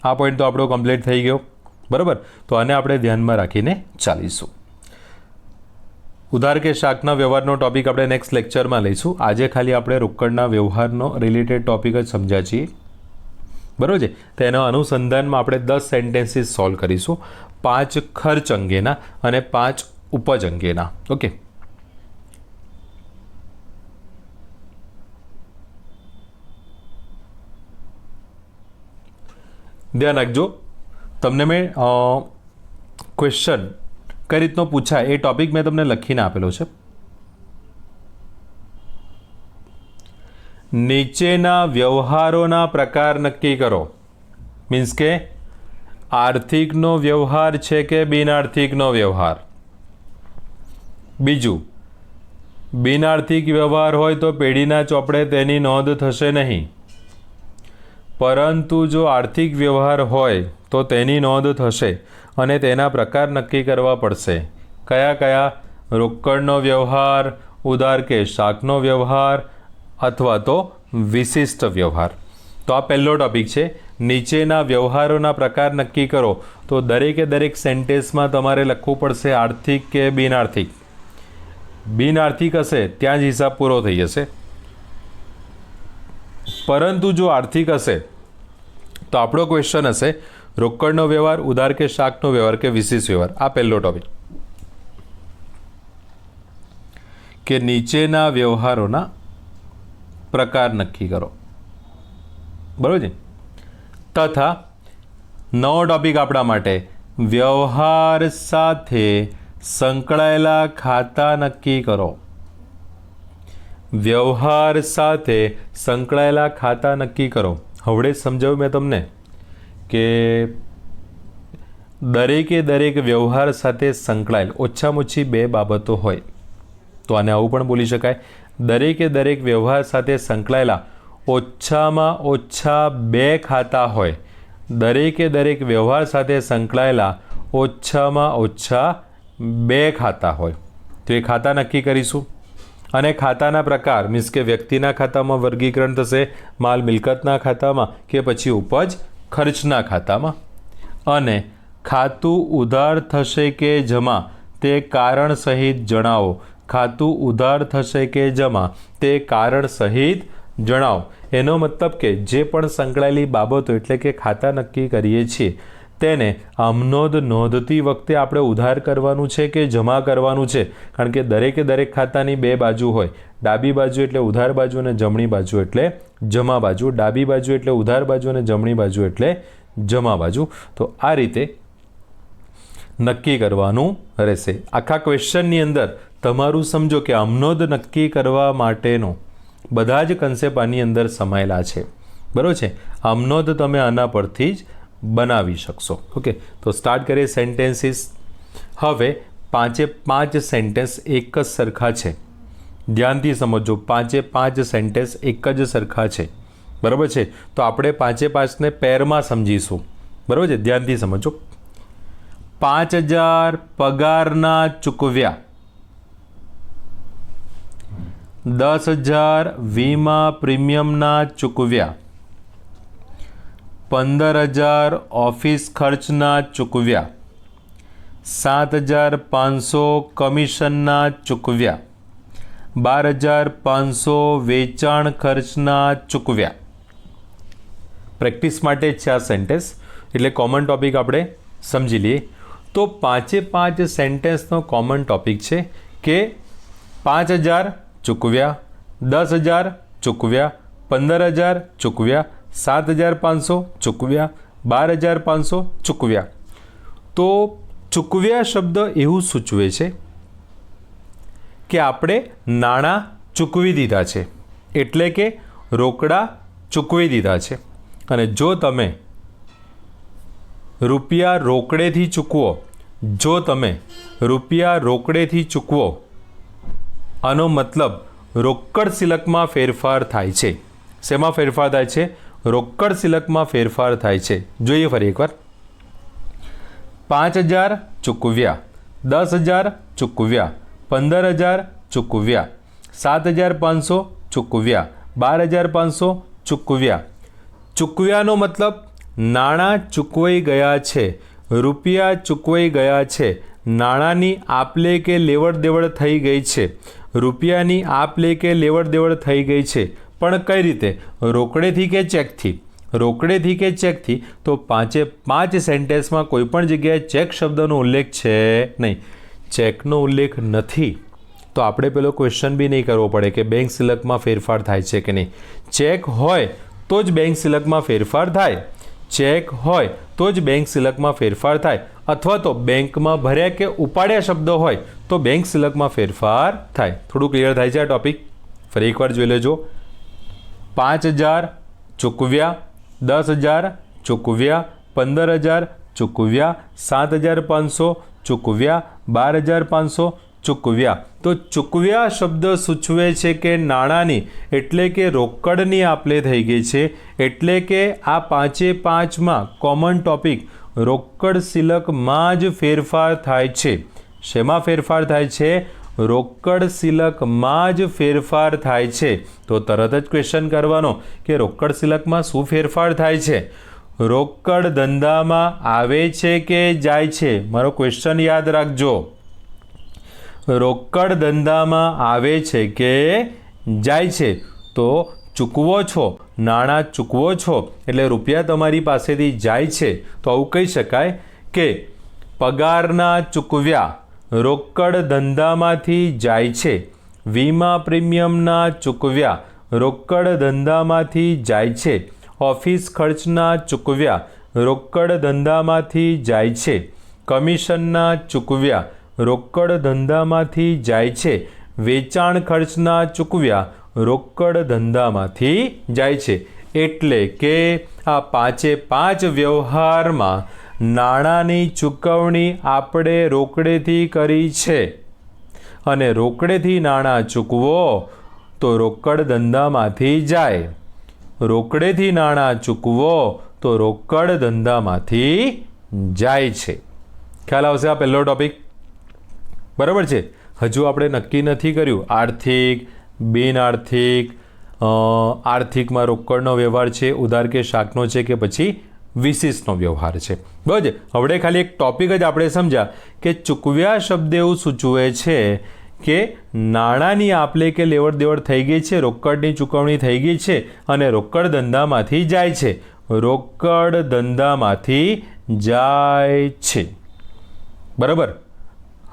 આ પોઈન્ટ તો આપણો કમ્પ્લીટ થઈ ગયો, બરાબર। તો આને આપણે ધ્યાનમાં રાખીને ચાલીશું। ઉધાર કે શાકના વ્યવહારનો ટોપિક આપણે નેક્સ્ટ લેક્ચરમાં લઈશું। આજે ખાલી આપણે રોકડના વ્યવહારનો રિલેટેડ ટોપિક જ સમજ્યા છીએ, બરાબર છે। તેના અનુસંધાનમાં આપણે 10 સેન્ટેન્સીસ સોલ્વ કરીશું, 5 ખર્ચ અંગેના અને 5 ઉપજ અંગેના। ઓકે, ધ્યાન રાખજો, તમને મેં ક્વેશ્ચન કઈ રીતનો પૂછાય એ ટોપિક મેં તમને લખીને આપેલો છે. નીચેના વ્યવહારોના પ્રકાર નક્કી કરો. મીન્સ કે આર્થિકનો વ્યવહાર છે કે બિનઆર્થિકનો વ્યવહાર. બીજું, બિનઆર્થિક વ્યવહાર હોય તો પેઢીના ચોપડે તેની નોંધ થશે નહીં, પરંતુ જો આર્થિક વ્યવહાર હોય તો તેની નોંધ થશે અને તેના પ્રકાર નક્કી કરવા પડશે. કયા કયા? રોકડનો વ્યવહાર, ઉધાર કે શાકનો વ્યવહાર અથવા તો વિશિષ્ટ વ્યવહાર. તો આ પહેલો ટોપિક છે. નીચેના વ્યવહારોના પ્રકાર નક્કી કરો. તો દરેકે દરેક સેન્ટેન્સમાં તમારે લખવું પડશે આર્થિક કે બિનઆર્થિક. બિનઆર્થિક હશે ત્યાં જ હિસાબ પૂરો થઈ જશે, પરંતુ જો આર્થિક હશે તો આપણો ક્વેશ્ચન હશે રોકડનો વ્યવહાર, ઉધાર કે શાકનો વ્યવહાર કે વિશેષ વ્યવહાર. આ પહેલો ટોપિક કે નીચેના વ્યવહારોના પ્રકાર નક્કી કરો. બરોબર છે. તથા નવો ટોપિક આપણા માટે વ્યવહાર સાથે સંકળાયેલા ખાતા નક્કી કરો. વ્યવહાર સાથે સંકળાયેલા ખાતા નક્કી કરો. હવડે સમજાવ્યું મેં તમને કે દરેકે દરેક વ્યવહાર સાથે સંકળાયેલ ઓછામાં ઓછી બે બાબતો હોય તો આને આવું પણ બોલી શકાય. દરેકે દરેક વ્યવહાર સાથે સંકળાયેલા ઓછામાં ઓછા બે ખાતા હોય. દરેકે દરેક વ્યવહાર સાથે સંકળાયેલા ઓછામાં ઓછા બે ખાતા હોય તો એ ખાતા નક્કી કરીશું. અને ખાતાના પ્રકાર મીન્સ કે વ્યક્તિના ખાતામાં વર્ગીકરણ થશે, માલ મિલકતના ખાતામાં કે પછી ઉપજ ખર્ચના ખાતામાં. અને ખાતું ઉધાર થશે કે જમા તે કારણ સહિત જણાવો. ખાતું ઉધાર થશે કે જમા તે કારણ સહિત જણાવો. એનો મતલબ કે જે પણ સંકળાયેલી બાબતો એટલે કે ખાતા નક્કી કરીએ છીએ તેને આમનોંધ નોંધતી વખતે આપણે ઉધાર કરવાનું છે કે જમા કરવાનું છે. કારણ કે દરેકે દરેક ખાતાની બે બાજુ હોય. ડાબી બાજુ એટલે ઉધાર બાજુ અને જમણી બાજુ એટલે જમા બાજુ. ડાબી બાજુ એટલે ઉધાર બાજુ અને જમણી બાજુ એટલે જમા બાજુ. તો આ રીતે નક્કી કરવાનું રહેશે. આખા ક્વેશ્ચનની અંદર તમારું સમજો કે આમનોંધ નક્કી કરવા માટેનો બધા જ કન્સેપ્ટ આની અંદર સમાયેલા છે. બરાબર છે. આમનોંધ તમે આના પરથી જ બનાવી શકશો. ઓકે, તો સ્ટાર્ટ કરીએ સેન્ટેન્સીસ. હવે 5 સેન્ટેન્સ એક જ સરખા છે. ધ્યાનથી સમજો, 5 સેન્ટેન્સ એક જ સરખા છે. બરાબર છે. તો આપણે 5ને પેરમાં સમજીશું. બરાબર છે. ધ્યાનથી સમજો. 5000 પગારના ચૂકવ્યા, 10,000 વીમા પ્રીમિયમના ચૂકવ્યા, 15,000 ઓફિસ ખર્ચના ચૂકવ્યા, 7,500 કમિશનના ચૂકવ્યા, 12,500 વેચાણ ખર્ચના ચૂકવ્યા. પ્રેક્ટિસ માટે છે આ સેન્ટેન્સ, એટલે કોમન ટોપિક આપણે સમજી લઈએ. તો 5 સેન્ટેન્સનો કોમન ટોપિક છે કે 5,000 ચૂકવ્યા, 10,000 ચૂકવ્યા, 15,000 ચૂકવ્યા, 7,500 ચૂકવ્યા, 12,500 ચૂકવ્યા. તો ચૂકવ્યા શબ્દ એવું સૂચવે છે કે આપણે નાણાં ચૂકવી દીધા છે, એટલે કે રોકડા ચૂકવી દીધા છે. અને જો તમે રૂપિયા રોકડેથી ચૂકવો, જો તમે રૂપિયા રોકડેથી ચૂકવો, આનો મતલબ રોકડ સિલકમાં ફેરફાર થાય છે. શેમાં ફેરફાર થાય છે? રોકડ સિલકમાં ફેરફાર થાય છે. જોઈએ ફરી એકવાર. 5,000 ચૂકવ્યા, 10,000 ચૂકવ્યા, 15,000 ચૂકવ્યા, 7,500 ચૂકવ્યા, 12,500 ચૂકવ્યા. ચૂકવ્યાનો મતલબ નાણાં ચૂકવાઈ ગયા છે, રૂપિયા ચૂકવાઈ ગયા છે, નાણાંની આપલે કે લેવડ દેવડ થઈ ગઈ છે, રૂપિયાની આપલે કે લેવડ દેવડ થઈ ગઈ છે. પણ કઈ રીતે? રોકડેથી કે ચેકથી? રોકડેથી કે ચેકથી. તો 5 સેન્ટેન્સમાં કોઈ પણ જગ્યાએ ચેક શબ્દનો ઉલ્લેખ છે નહીં. ચેકનો ઉલ્લેખ નથી તો આપણે પેલો ક્વેશ્ચન બી નહીં કરવો પડે કે બેંક સિલકમાં ફેરફાર થાય છે કે નહીં. ચેક હોય તો જ બેંક સિલકમાં ફેરફાર થાય. ચેક હોય તો જ બેંક સિલકમાં ફેરફાર થાય, અથવા તો બેંકમાં ભર્યા કે ઉપાડ્યા શબ્દો હોય તો બેંક સિલકમાં ફેરફાર થાય. થોડું ક્લિયર થાય છે આ ટોપિક? ફરી એકવાર જોઈ લેજો. 5,000 ચૂકવ્યા, 10,000 ચૂકવ્યા, 15,000 ચૂકવ્યા, 7,500 ચૂકવ્યા, 12,500 ચૂકવ્યા. તો ચૂકવ્યા શબ્દ સૂચવે છે કે નાણાંની એટલે કે રોકડની આપલે થઈ ગઈ છે. એટલે કે આ 5/5માં કોમન ટોપિક રોકડ સિલકમાં જ ફેરફાર થાય છે. શેમાં ફેરફાર થાય છે? રોકડ સિલકમાં જ ફેરફાર થાય છે. તો તરત જ ક્વેશ્ચન કરવાનો કે રોકડ સિલકમાં શું ફેરફાર થાય છે? રોકડ ધંધામાં આવે છે કે જાય છે? મારો ક્વેશ્ચન યાદ રાખજો. રોકડ ધંધામાં આવે છે કે જાય છે? તો ચૂકવો છો, નાણાં ચૂકવો છો એટલે રૂપિયા તમારી પાસેથી જાય છે. તો આવું કહી શકાય કે પગારના ચૂકવ્યા, રોકડ ધંધામાંથી જાય છે. વીમા પ્રીમિયમના ચૂકવ્યા, રોકડ ધંધામાંથી જાય છે. ઓફિસ ખર્ચના ચૂકવ્યા, રોકડ ધંધામાંથી જાય છે. કમિશનના ચૂકવ્યા, રોકડ ધંધામાંથી જાય છે. વેચાણ ખર્ચના ચૂકવ્યા, રોકડ ધંધામાંથી જાય છે. એટલે કે આ 5/5 વ્યવહારમાં નાણાંની ચૂકવણી આપણે રોકડેથી કરી છે, અને રોકડેથી નાણાં ચૂકવો તો રોકડ ધંધામાંથી જાય. રોકડેથી નાણાં ચૂકવો તો રોકડ ધંધામાંથી જાય છે. ખ્યાલ આવશે? આ પહેલો ટોપિક બરાબર છે. હજુ આપણે નક્કી નથી કર્યું આર્થિક, બિન આર્થિક, આર્થિકમાં રોકડનો વ્યવહાર છે, ઉધાર કે શાકનો છે કે પછી વિશિષ્ટનો વ્યવહાર છે. બરાબર. હવે ખાલી એક ટોપિક જ આપણે સમજ્યા કે ચૂકવ્યા શબ્દ એવું સૂચવે છે કે નાણાંની આપલે કે લેવડ દેવડ થઈ ગઈ છે, રોકડની ચૂકવણી થઈ ગઈ છે અને રોકડ ધંધામાંથી જાય છે. રોકડ ધંધામાંથી જાય છે. બરાબર.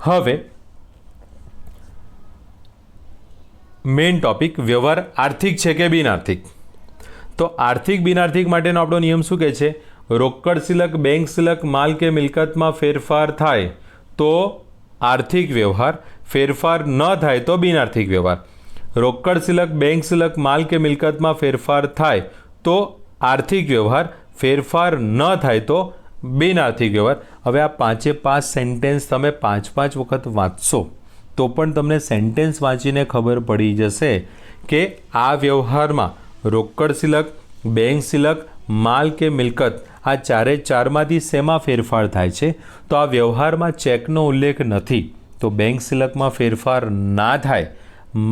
હવે મેઇન ટોપિક વ્યવહાર આર્થિક છે કે બિન આર્થિક? તો આર્થિક બિન આર્થિક માટેનો આપણો નિયમ શું કહે છે? રોકડ સિલક, બેંક સિલક, માલ કે મિલકતમાં ફેરફાર થાય તો આર્થિક વ્યવહાર, ફેરફાર ન થાય તો બિન આર્થિક વ્યવહાર. રોકડ સિલક, બેંક સિલક, માલ કે મિલકતમાં ફેરફાર થાય તો આર્થિક વ્યવહાર, ફેરફાર ન થાય તો બિન આર્થિક વ્યવહાર. હવે આ 5/5 સેન્ટેન્સ તમે 5 વખત વાંચશો તો પણ તમને સેન્ટેન્સ વાંચીને ખબર પડી જશે કે આ વ્યવહારમાં રોકડ સિલક, બેંક સિલક, માલ કે મિલકત આ 4/4માંથી શેમાં ફેરફાર થાય છે? તો આ વ્યવહારમાં ચેકનો ઉલ્લેખ નથી તો બેંક સિલકમાં ફેરફાર ના થાય.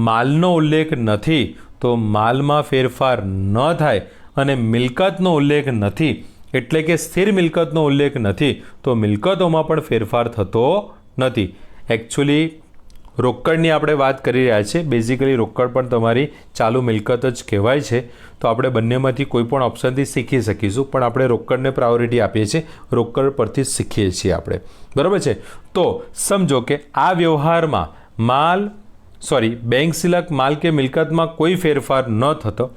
માલનો ઉલ્લેખ નથી તો માલમાં ફેરફાર ન થાય. અને મિલકતનો ઉલ્લેખ નથી એટલે કે સ્થિર મિલકતનો ઉલ્લેખ નથી તો મિલકતોમાં પણ ફેરફાર થતો નથી. એકચ્યુઅલી રોકડની આપણે વાત કરી રહ્યા છીએ. બેઝિકલી રોકડ પણ તમારી ચાલુ મિલકત જ કહેવાય છે. તો આપણે બંનેમાંથી કોઈ પણ ઓપ્શનથી શીખી શકીશું, પણ આપણે રોકડને પ્રાયોરિટી આપીએ છીએ. રોકડ પરથી શીખીએ છીએ આપણે. બરાબર છે. તો સમજો કે આ વ્યવહારમાં બેંક સિલક, માલ કે મિલકતમાં કોઈ ફેરફાર ન થતો,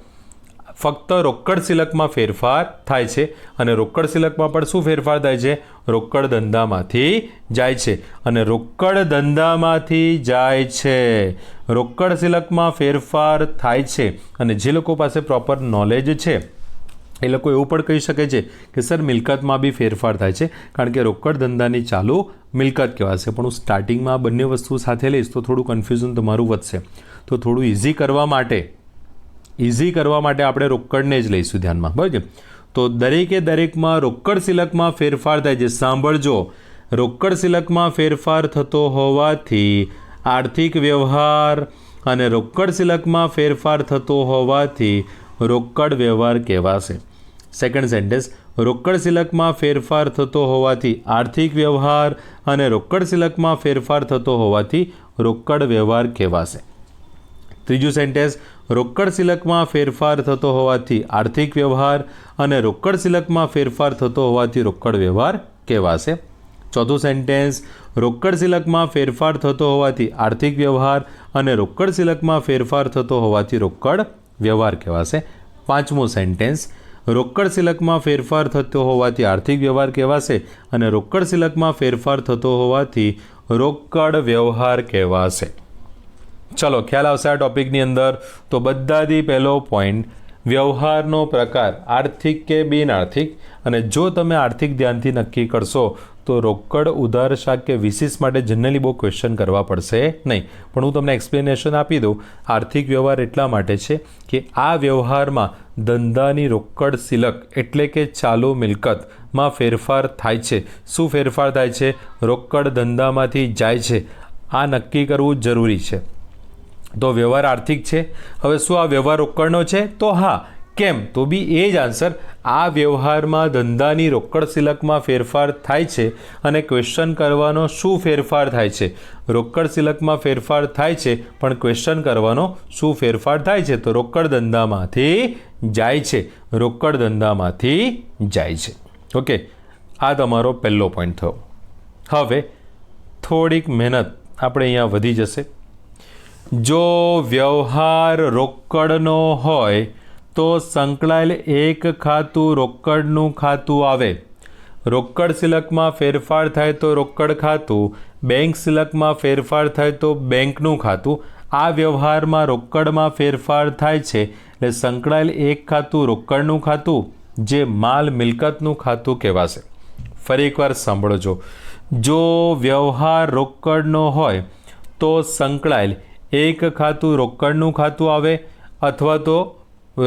ફક્ત રોકડ સિલકમાં ફેરફાર થાય છે. અને રોકડ સિલકમાં પણ શું ફેરફાર થાય છે? રોકડ ધંધામાંથી જાય છે. અને રોકડ ધંધામાંથી જાય છે, રોકડ સિલકમાં ફેરફાર થાય છે. અને જે લોકો પાસે પ્રોપર નોલેજ છે એ લોકો એવું પણ કહી શકે છે કે સર મિલકતમાં બી ફેરફાર થાય છે, કારણ કે રોકડ ધંધાની ચાલુ મિલકત કહેવાશે. પણ હું સ્ટાર્ટિંગમાં બંને વસ્તુ સાથે લઈશ તો થોડું કન્ફ્યુઝન તમારું વધશે. તો થોડું ઇઝી કરવા માટે આપણે રોકડને જ લઈશું ધ્યાનમાં. બરાબર છે. તો દરેકમાં રોકડ સિલકમાં ફેરફાર થાય છે. સાંભળજો, રોકડ સિલકમાં ફેરફાર થતો હોવાથી આર્થિક વ્યવહાર અને રોકડ સિલકમાં ફેરફાર થતો હોવાથી રોકડ વ્યવહાર કહેવાશે. સેકન્ડ સેન્ટેન્સ, રોકડ સિલકમાં ફેરફાર થતો હોવાથી આર્થિક વ્યવહાર અને રોકડ સિલકમાં ફેરફાર થતો હોવાથી રોકડ વ્યવહાર કહેવાશે. ત્રીજું સેન્ટેન્સ, રોકડ સિલકમાં ફેરફાર થતો હોવાથી આર્થિક વ્યવહાર અને રોકડ સિલકમાં ફેરફાર થતો હોવાથી રોકડ વ્યવહાર કહેવાશે. ચોથું સેન્ટેન્સ, રોકડ સિલકમાં ફેરફાર થતો હોવાથી આર્થિક વ્યવહાર અને રોકડ સિલકમાં ફેરફાર થતો હોવાથી રોકડ વ્યવહાર કહેવાશે. પાંચમું સેન્ટેન્સ, રોકડ સિલકમાં ફેરફાર થતો હોવાથી આર્થિક વ્યવહાર કહેવાશે અને રોકડ સિલકમાં ફેરફાર થતો હોવાથી રોકડ વ્યવહાર કહેવાશે. ચલો ખ્યાલ આવશે આ ટોપિકની અંદર. તો બધાથી પહેલો પોઈન્ટ, વ્યવહારનો પ્રકાર આર્થિક કે બિનઆર્થિક, અને જો તમે આર્થિક ધ્યાનથી નક્કી કરશો તો રોકડ, ઉધાર, શાક કે વિશેષ માટે જનરલી બહુ ક્વેશ્ચન કરવા પડશે નહીં. પણ હું તમને એક્સપ્લેનેશન આપી દઉં. આર્થિક વ્યવહાર એટલા માટે છે કે આ વ્યવહારમાં ધંધાની રોકડ સિલક એટલે કે ચાલુ મિલકતમાં ફેરફાર થાય છે. શું ફેરફાર થાય છે? રોકડ ધંધામાંથી જાય છે. આ નક્કી કરવું જરૂરી છે. તો વ્યવહાર આર્થિક છે. હવે શું આ વ્યવહાર રોકડનો છે? તો હા. કેમ? તો બી એ જ આન્સર. આ વ્યવહારમાં ધંધાની રોકડ સિલકમાં ફેરફાર થાય છે અને ક્વેશ્ચન કરવાનો શું ફેરફાર થાય છે? રોકડ સિલકમાં ફેરફાર થાય છે પણ ક્વેશ્ચન કરવાનો શું ફેરફાર થાય છે? તો રોકડ ધંધામાંથી જાય છે. રોકડ ધંધામાંથી જાય છે. ઓકે, આ તમારો પહેલો પોઈન્ટ થયો. હવે થોડીક મહેનત આપણે અહીંયા વધી જશે. જો વ્યવહાર રોકડનો હોય તો સંકળાયેલ એક ખાતું રોકડનું ખાતું આવે. રોકડ સિલકમાં ફેરફાર થાય તો રોકડ ખાતું, બેંક સિલકમાં ફેરફાર થાય તો બેંકનું ખાતું. આ વ્યવહારમાં રોકડમાં ફેરફાર થાય છે એટલે સંકળાયેલ એક ખાતું રોકડનું ખાતું, જે માલ મિલકતનું ખાતું કહેવાશે. ફરી એકવાર સાંભળજો. જો વ્યવહાર રોકડનો હોય તો સંકળાયેલ એક ખાતું રોકડનું ખાતું આવે અથવા તો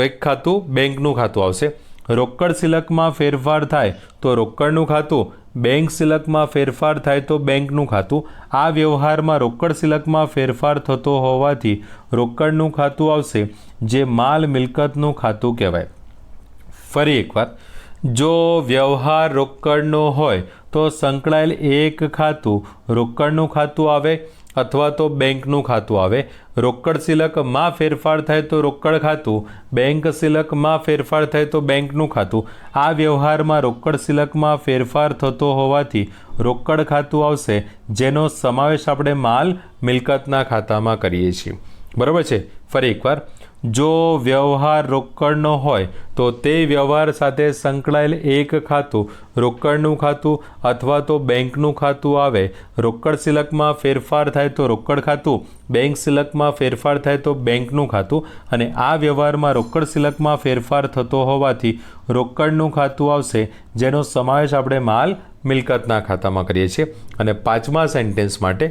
એક ખાતું બેંકનું ખાતું આવશે. રોકડ સિલકમાં ફેરફાર થાય તો રોકડનું ખાતું, બેંક સિલકમાં ફેરફાર થાય તો બેંકનું ખાતું. આ વ્યવહારમાં રોકડ સિલકમાં ફેરફાર થતો હોવાથી રોકડનું ખાતું આવશે, જે માલ મિલકતનું ખાતું કહેવાય. ફરી એકવાર, જો વ્યવહાર રોકડનો હોય તો સંકળાયેલ એક ખાતું રોકડનું ખાતું આવે અથવા તો બેંકનું ખાતું આવે. રોકડ સિલકમાં ફેરફાર થાય તો રોકડ ખાતું, બેંક સિલકમાં ફેરફાર થાય તો બેંકનું ખાતું. આ વ્યવહારમાં રોકડ સિલકમાં ફેરફાર થતો હોવાથી રોકડ ખાતું આવશે, જેનો સમાવેશ આપણે માલ મિલકતના ખાતામાં કરીએ છીએ. બરાબર છે? ફરી એકવાર, જો વ્યવહાર રોકડનો હોય તો તે વ્યવહાર સાથે સંકળાયેલ એક ખાતું રોકડનું ખાતું અથવા તો બેંકનું ખાતું આવે. રોકડ સિલકમાં ફેરફાર થાય તો રોકડ ખાતું, બેંક સિલકમાં ફેરફાર થાય તો બેંકનું ખાતું. અને આ વ્યવહારમાં રોકડ સિલકમાં ફેરફાર થતો હોવાથી રોકડનું ખાતું આવશે, જેનો સમાવેશ આપણે માલ મિલકતના ખાતામાં કરીએ છીએ. અને પાંચમા સેન્ટેન્સ માટે,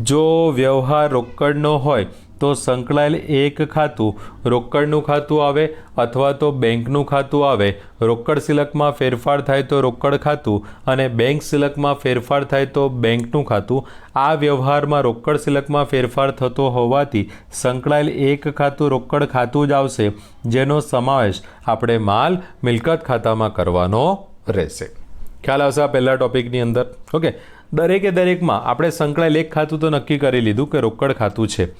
જો વ્યવહાર રોકડનો હોય તો સંકળાયેલ એક ખાતું રોકડનું ખાતું આવે અથવા તો બેંકનું ખાતું આવે. રોકડ સિલકમાં ફેરફાર થાય તો રોકડ ખાતું અને બેંક સિલકમાં ફેરફાર થાય તો બેંકનું ખાતું. આ વ્યવહારમાં રોકડ સિલકમાં ફેરફાર થતો હોવાથી સંકળાયેલ એક ખાતું રોકડ ખાતું જ આવશે, જેનો સમાવેશ આપણે માલ મિલકત ખાતામાં કરવાનો રહેશે. ખ્યાલ આવશે આ પહેલા ટોપિકની અંદર. ઓકે, દરેકમાં આપણે સંકળાયેલ એક ખાતું તો નક્કી કરી લીધું કે રોકડ ખાતું છે.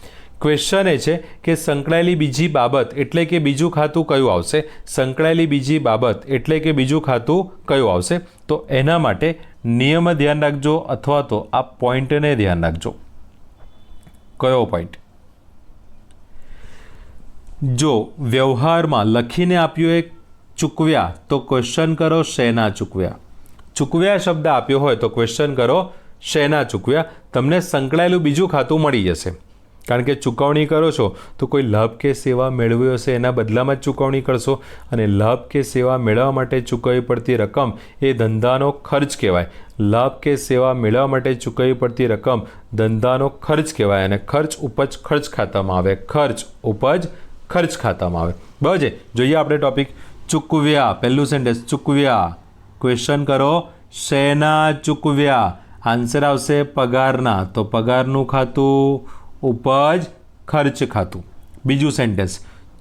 ક્વેશ્ચન એ છે કે સંકળાયેલી બીજી બાબત એટલે કે બીજું ખાતું કયું આવશે? સંકળાયેલી બીજી બાબત એટલે કે બીજું ખાતું કયું આવશે? તો એના માટે નિયમ ધ્યાન રાખજો અથવા તો આ પોઈન્ટને ધ્યાન રાખજો. કયો પોઈન્ટ? જો વ્યવહારમાં લખીને આપ્યું એક ચૂકવ્યા તો ક્વેશ્ચન કરો શેના ચૂકવ્યા. ચૂકવ્યા શબ્દ આપ્યો હોય તો ક્વેશ્ચન કરો શેના ચૂકવ્યા. તમને સંકળાયેલું બીજું ખાતું મળી જશે. કારણ કે ચૂકવણી કરો છો તો કોઈ લાભ કે સેવા મેળવી હશે એના બદલામાં જ ચૂકવણી કરશો, અને લાભ કે સેવા મેળવવા માટે ચૂકવવી પડતી રકમ એ ધંધાનો ખર્ચ કહેવાય. લાભ કે સેવા મેળવવા માટે ચૂકવવી પડતી રકમ ધંધાનો ખર્ચ કહેવાય અને ખર્ચ ઉપજ ખર્ચ ખાતામાં આવે. ખર્ચ ઉપજ ખર્ચ ખાતામાં આવે. બરાબર છે? જોઈએ આપણે ટોપિક. ચૂકવ્યા, પહેલું સેન્ટેન્સ ચૂકવ્યા. ક્વેશ્ચન કરો શેના ચૂકવ્યા. આન્સર આવશે પગારના, તો પગારનું ખાતું, ઉપજ ખર્ચ ખાતું. બીજું સેન્ટેન્સ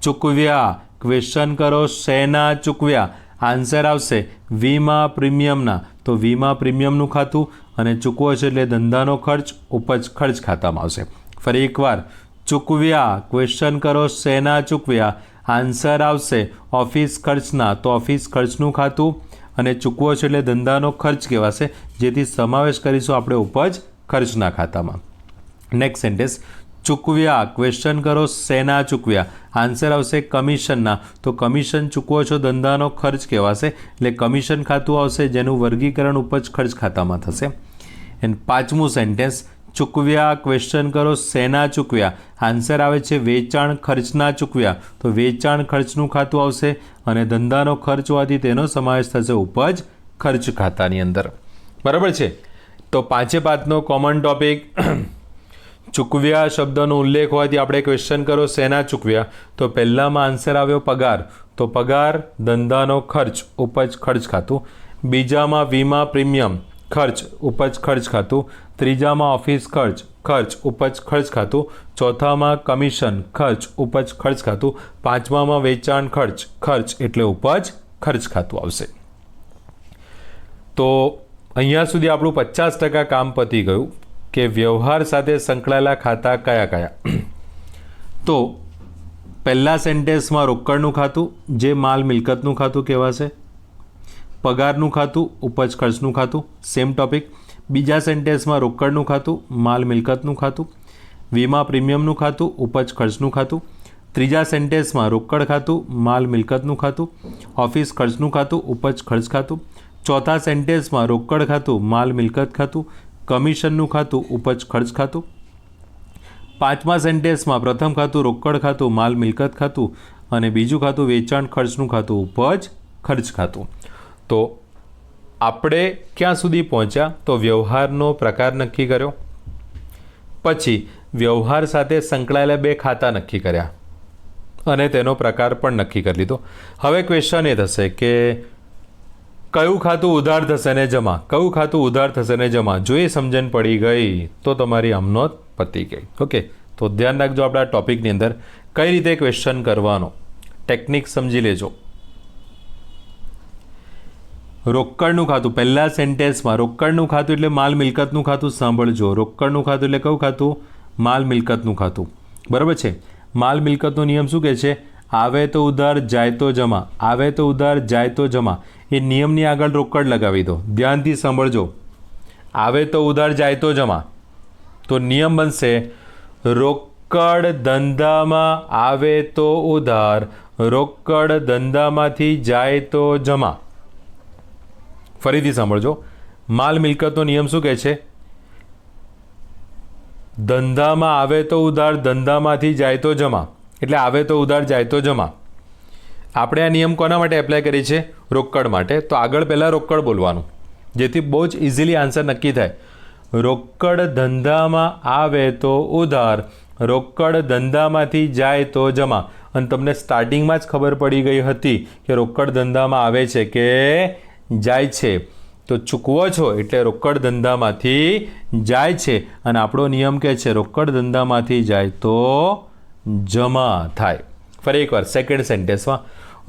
ચૂકવ્યા. ક્વેશ્ચન કરો શેના ચૂકવ્યા. આન્સર આવશે વીમા પ્રીમિયમના, તો વીમા પ્રીમિયમનું ખાતું અને ચૂકવો છે એટલે ધંધાનો ખર્ચ ઉપજ ખર્ચ ખાતામાં આવશે. ફરી એકવાર ચૂકવ્યા. ક્વેશ્ચન કરો શેના ચૂકવ્યા. આન્સર આવશે ઓફિસ ખર્ચના, તો ઓફિસ ખર્ચનું ખાતું અને ચૂકવો છે એટલે ધંધાનો ખર્ચ કહેવાશે, જેથી સમાવેશ કરીશું આપણે ઉપજ ખર્ચના ખાતામાં. નેક્સ્ટ સેન્ટેન્સ ચૂકવ્યા, ક્વેશ્ચન કરો શેના ચૂકવ્યા, આન્સર આવશે કમિશનના. તો કમિશન ચૂકવો છો ધંધાનો ખર્ચ કહેવાશે, એટલે કમિશન ખાતું આવશે જેનું વર્ગીકરણ ઉપજ ખર્ચ ખાતામાં થશે. એન્ડ પાંચમું સેન્ટેન્સ, ચૂકવ્યા, ક્વેશ્ચન કરો શેના ચૂકવ્યા, આન્સર આવે છે વેચાણ ખર્ચના ચૂકવ્યા. તો વેચાણ ખર્ચનું ખાતું આવશે અને ધંધાનો ખર્ચ હોવાથી તેનો સમાવેશ થશે ઉપજ ખર્ચ ખાતાની અંદર. બરાબર છે. તો પાંચે પાંચનો કોમન ટોપિક ચૂકવ્યા શબ્દનો ઉલ્લેખ હોવાથી આપણે ક્વેશ્ચન કરો શેના ચૂકવ્યા, તો પહેલામાં આન્સર આવ્યો પગાર, તો પગાર ધંધાનો ખર્ચ ઉપજ ખર્ચ ખાતું. બીજામાં વીમા પ્રીમિયમ ખર્ચ ઉપજ ખર્ચ ખાતું. ત્રીજામાં ઓફિસ ખર્ચ ખર્ચ ઉપજ ખર્ચ ખાતું. ચોથામાં કમિશન ખર્ચ ઉપજ ખર્ચ ખાતું. પાંચમામાં વેચાણ ખર્ચ ખર્ચ એટલે ઉપજ ખર્ચ ખાતું આવશે. તો અહીંયા સુધી આપણું 50% કામ પતી ગયું કે વ્યવહાર સાથે સંકળાયેલા ખાતા કયા કયા. તો પહેલા સેન્ટેન્સમાં રોકડનું ખાતું જે માલ મિલકતનું ખાતું કહેવાશે, પગારનું ખાતું ઉપજ ખર્ચનું ખાતું સેમ ટોપિક. બીજા સેન્ટેન્સમાં રોકડનું ખાતું માલ મિલકતનું ખાતું, વીમા પ્રીમિયમનું ખાતું ઉપજ ખર્ચનું ખાતું. ત્રીજા સેન્ટેન્સમાં રોકડ ખાતું માલ મિલકતનું ખાતું, ઓફિસ ખર્ચનું ખાતું ઉપજ ખર્ચ ખાતું. ચોથા સેન્ટેન્સમાં રોકડ ખાતું માલ મિલકત ખાતું, કમિશનનું ખાતું ઉપજ ખર્ચ ખાતું. પાંચમા સેન્ટેન્સમાં પ્રથમ ખાતું રોકડ ખાતું માલ મિલકત ખાતું અને બીજું ખાતું વેચાણ ખર્ચનું ખાતું ઉપજ ખર્ચ ખાતું. તો આપણે ક્યાં સુધી પહોંચ્યા, તો વ્યવહારનો પ્રકાર નક્કી કર્યો, પછી વ્યવહાર સાથે સંકળાયેલા બે ખાતા નક્કી કર્યા અને તેનો પ્રકાર પણ નક્કી કરી લીધો. હવે ક્વેશ્ચન એ થશે કે કયું ખાતું ઉધાર થશે ને જમા, કયું ખાતું ઉધાર થશે ને જમા. જો એ સમજણ પડી ગઈ તો તમારી આમનોંધ પતી ગઈ. ઓકે, તો ધ્યાન રાખજો આપણા ટોપિકની અંદર કઈ રીતે ક્વેશ્ચન કરવાનો, ટેકનિક સમજી લેજો. રોકડનું ખાતું પહેલા સેન્ટેન્સમાં, રોકડનું ખાતું એટલે માલ મિલકતનું ખાતું. સાંભળજો, રોકડનું ખાતું એટલે કયું ખાતું, માલ મિલકતનું ખાતું. બરાબર છે. માલ મિલકતનો નિયમ શું કહે છે, આવે તો ઉધાર જાય તો જમા, આવે તો ઉધાર જાય તો જમા. એ નિયમની આગળ રોકડ લગાવી દો, ધ્યાનથી સાંભળજો. આવે તો ઉધાર જાય તો જમા, તો નિયમ બનશે રોકડ ધંધામાં આવે તો ઉધાર, રોકડ ધંધામાંથી જાય તો જમા. ફરીથી સાંભળજો, માલ મિલકતનો નિયમ શું કહે છે, ધંધામાં આવે તો ઉધાર, ધંધામાંથી જાય તો જમા, એટલે આવે તો ઉધાર જાય તો જમા. આપણે આ નિયમ કોના માટે એપ્લાય કરીએ છીએ, રોકડ માટે. તો આગળ પહેલાં રોકડ બોલવાનું જેથી બહુ જ ઇઝીલી આન્સર નક્કી થાય. રોકડ ધંધામાં આવે તો ઉધાર, રોકડ ધંધામાંથી જાય તો જમા. અને તમને સ્ટાર્ટિંગમાં જ ખબર પડી ગઈ હતી કે રોકડ ધંધામાં આવે છે કે જાય છે, તો ચૂકવો છો એટલે રોકડ ધંધામાંથી જાય છે અને આપણો નિયમ કહે છે રોકડ ધંધામાંથી જાય તો જમા થાય. ફરી એકવાર સેકન્ડ સેન્ટેન્સમાં,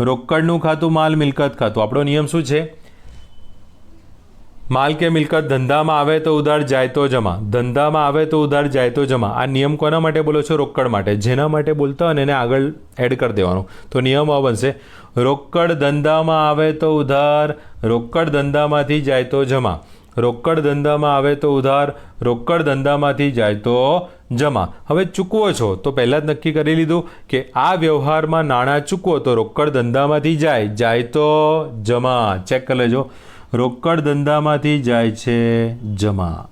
રોકડનું ખાતું માલ મિલકત ખાતું. આપણો નિયમ શું છે, માલ કે મિલકત ધંધામાં આવે તો ઉધાર જાય તો જમા, ધંધામાં આવે તો ઉધાર જાય તો જમા. આ નિયમ કોના માટે બોલો છો, રોકડ માટે. જેના માટે બોલતા હોય ને એને આગળ એડ કરી દેવાનું. તો નિયમ આવો બનશે, રોકડ ધંધામાં આવે તો ઉધાર, રોકડ ધંધામાંથી જાય તો જમા, રોકડ ધંધામાં આવે તો ઉધાર, રોકડ ધંધામાંથી જાય તો જમા. હવે ચૂકવો છો તો પહેલાં જ નક્કી કરી લીધું કે આ વ્યવહારમાં નાણાં ચૂકવો તો રોકડ ધંધામાંથી જાય, જાય તો જમા. ચેક કરી લેજો, રોકડ ધંધામાંથી જાય છે જમા.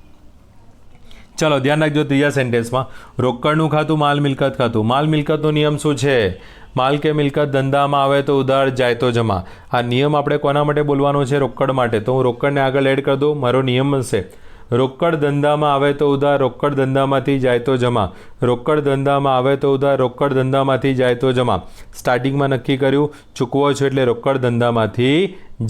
ચાલો ધ્યાન રાખજો. ત્રીજા સેન્ટેન્સમાં, રોકડનું ખાતું માલ મિલકત ખાતું. માલ મિલકતનો નિયમ શું છે, માલ કે મિલકત ધંધામાં આવે તો ઉધાર જાય તો જમા. આ નિયમ આપણે કોના માટે બોલવાનો છે, રોકડ માટે. તો હું રોકડને આગળ એડ કરી દઉં. મારો નિયમ બનશે રોકડ ધંધામાં આવે તો ઉધાર, રોકડ ધંધામાંથી જાય તો જમા, રોકડ ધંધામાં આવે તો ઉધાર, રોકડ ધંધામાંથી જાય તો જમા. સ્ટાર્ટિંગમાં નક્કી કર્યું ચૂકવો છો એટલે રોકડ ધંધામાંથી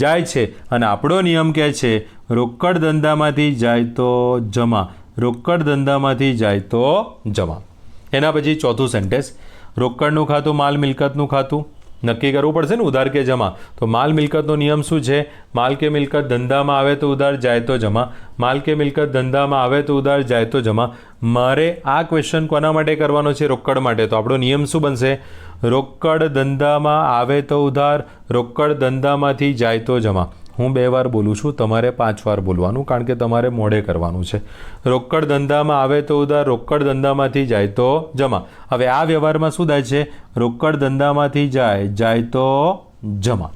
જાય છે અને આપણો નિયમ કહે છે રોકડ ધંધામાંથી જાય તો જમા, રોકડ ધંધામાંથી જાય તો જમા. એના પછી ચોથું સેન્ટેન્સ, રોકડનું ખાતું માલ મિલકતનું ખાતું. નક્કી કરવું પડશે ને ઉધાર કે જમા. તો માલ મિલકતનો નિયમ શું છે, માલ કે મિલકત ધંધામાં આવે તો ઉધાર જાય તો જમા, માલ કે મિલકત ધંધામાં આવે તો ઉધાર જાય તો જમા. મારે આ ક્વેશ્ચન કોના માટે કરવાનો છે, રોકડ માટે. તો આપણો નિયમ શું બનશે, રોકડ ધંધામાં આવે તો ઉધાર, રોકડ ધંધામાંથી જાય તો જમા. હું 2 વાર બોલું છું, તમારે 5 વાર બોલવાનું, કારણ કે તમારે મોડે કરવાનું છે. રોકડ ધંધામાં આવે તો ઉધાર, રોકડ ધંધામાંથી જાય તો જમા. હવે આ વ્યવહારમાં શું થાય છે? રોકડ ધંધામાંથી જાય તો જમા.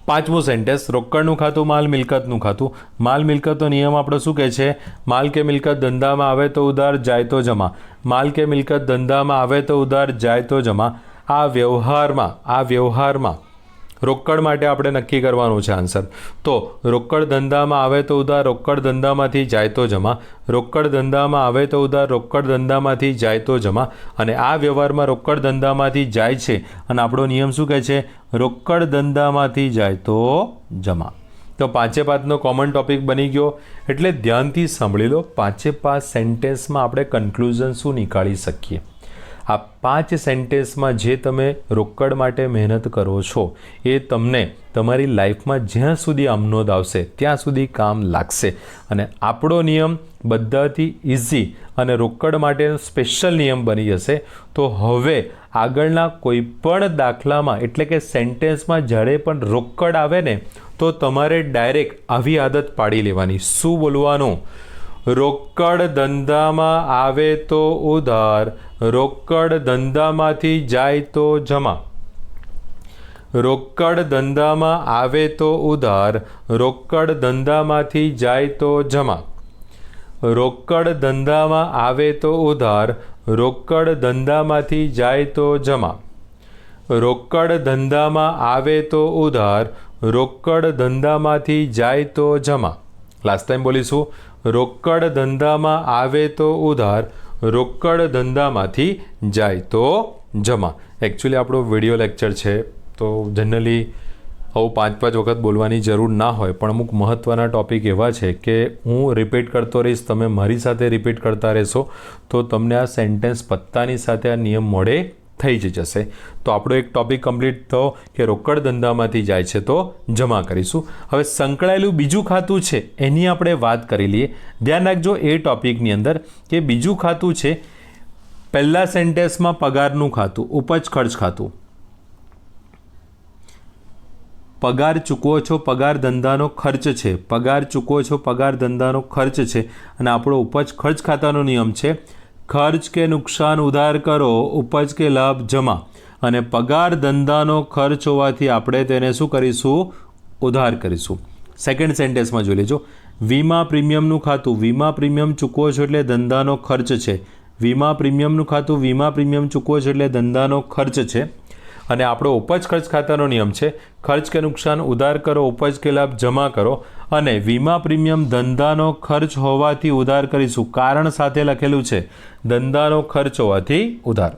5મું સેન્ટેન્સ, રોકડનું ખાતું માલ મિલકતનું ખાતું. માલ મિલકતનો નિયમ આપણો શું કહે છે? માલ કે મિલકત ધંધામાં આવે તો ઉધાર, જાય તો જમા. માલ કે મિલકત ધંધામાં આવે તો ઉધાર, જાય તો જમા. આ વ્યવહારમાં રોકડ માટે આપણે નક્કી કરવાનું છે આન્સર. તો રોકડ ધંધામાં આવે તો ઉધાર, રોકડ ધંધામાંથી જાય તો જમા. રોકડ ધંધામાં આવે તો ઉધાર, રોકડ ધંધામાંથી જાય તો જમા. અને આ વ્યવહારમાં રોકડ ધંધામાંથી જાય છે અને આપણો નિયમ શું કહે છે? રોકડ ધંધામાંથી જાય તો જમા. તો 5-5નો કોમન ટોપિક બની ગયો. એટલે ધ્યાનથી સાંભળી લો, 5-5 સેન્ટેન્સમાં આપણે કન્ક્લુઝન શું નીકાળી શકીએ. આ 5 સેન્ટેન્સમાં જે તમે રોકડ માટે મહેનત કરો છો એ તમને તમારી લાઈફમાં જ્યાં સુધી આમનોદ આવશે ત્યાં સુધી કામ લાગશે. અને આપણો નિયમ બધાથી ઇઝી અને રોકડ માટેનો સ્પેશિયલ નિયમ બની જશે. તો હવે આગળના કોઈ પણ દાખલામાં એટલે કે સેન્ટેન્સમાં જ્યારે પણ રોકડ આવે ને તો તમારે ડાયરેક્ટ આવી આદત પાડી લેવાની. શું બોલવાનું? રોકડ ધંધામાં આવે તો ઉધાર, રોકડ ધંધામાંથી જાય તો જમા. રોકડ ધંધામાં આવે તો ઉધાર, રોકડ ધંધામાંથી જાય તો જમા. રોકડ ધંધામાં આવે તો ઉધાર, રોકડ ધંધામાંથી જાય તો જમા. રોકડ ધંધામાં આવે તો ઉધાર, રોકડ ધંધામાંથી જાય તો જમા. લાસ્ટ ટાઈમ બોલીશું. રોકડ ધંધામાં આવે તો ઉધાર, રોકડ ધંધામાંથી જાય તો જમા. એકચ્યુઅલી આપણો વિડીયો લેક્ચર છે તો જનરલી આવું 5-5 વખત બોલવાની જરૂર ના હોય, પણ અમુક મહત્ત્વના ટૉપિક એવા છે કે હું રિપીટ કરતો રહીશ, તમે મારી સાથે રિપીટ કરતા રહેશો તો તમને આ સેન્ટેન્સ પત્તાની સાથે આ નિયમ મોડે થઈ જ જશે. તો આપણો એક ટૉપિક કમ્પ્લીટ થયો કે રોકડ ધંધામાંથી જાય છે તો જમા કરીશું. હવે સંકળાયેલું બીજું ખાતું છે એની આપણે વાત કરી લઈએ. ધ્યાન રાખજો એ ટૉપિકની અંદર કે બીજું ખાતું છે, પહેલા સેન્ટેન્સમાં પગારનું ખાતું, ઉપજ ખર્ચ ખાતું. પગાર ચૂકવો છો, પગાર ધંધાનો ખર્ચ છે. પગાર ચૂકવો છો, પગાર ધંધાનો ખર્ચ છે. અને આપણો ઉપજ ખર્ચ ખાતાનો નિયમ છે ખર્ચ કે નુકસાન ઉધાર કરો, ઉપજ કે લાભ જમા. અને પગાર ધંધાનો ખર્ચ હોવાથી આપણે તેને શું કરીશું? ઉધાર કરીશું. સેકન્ડ સેન્ટેન્સમાં જોઈ લેજો. વીમા પ્રીમિયમનું ખાતું, વીમા પ્રીમિયમ ચૂકવો છો એટલે ધંધાનો ખર્ચ છે. વીમા પ્રીમિયમનું ખાતું, વીમા પ્રીમિયમ ચૂકવો છો એટલે ધંધાનો ખર્ચ છે. અને આપણો ઉપજ ખર્ચ ખાતાનો નિયમ છે ખર્ચ કે નુકસાન ઉધાર કરો, ઉપજ કે લાભ જમા કરો. અને વીમા પ્રીમિયમ ધંધાનો ખર્ચ હોવાથી ઉધાર કરીશું. કારણ સાથે લખેલું છે ધંધાનો ખર્ચ હોવાથી ઉધાર.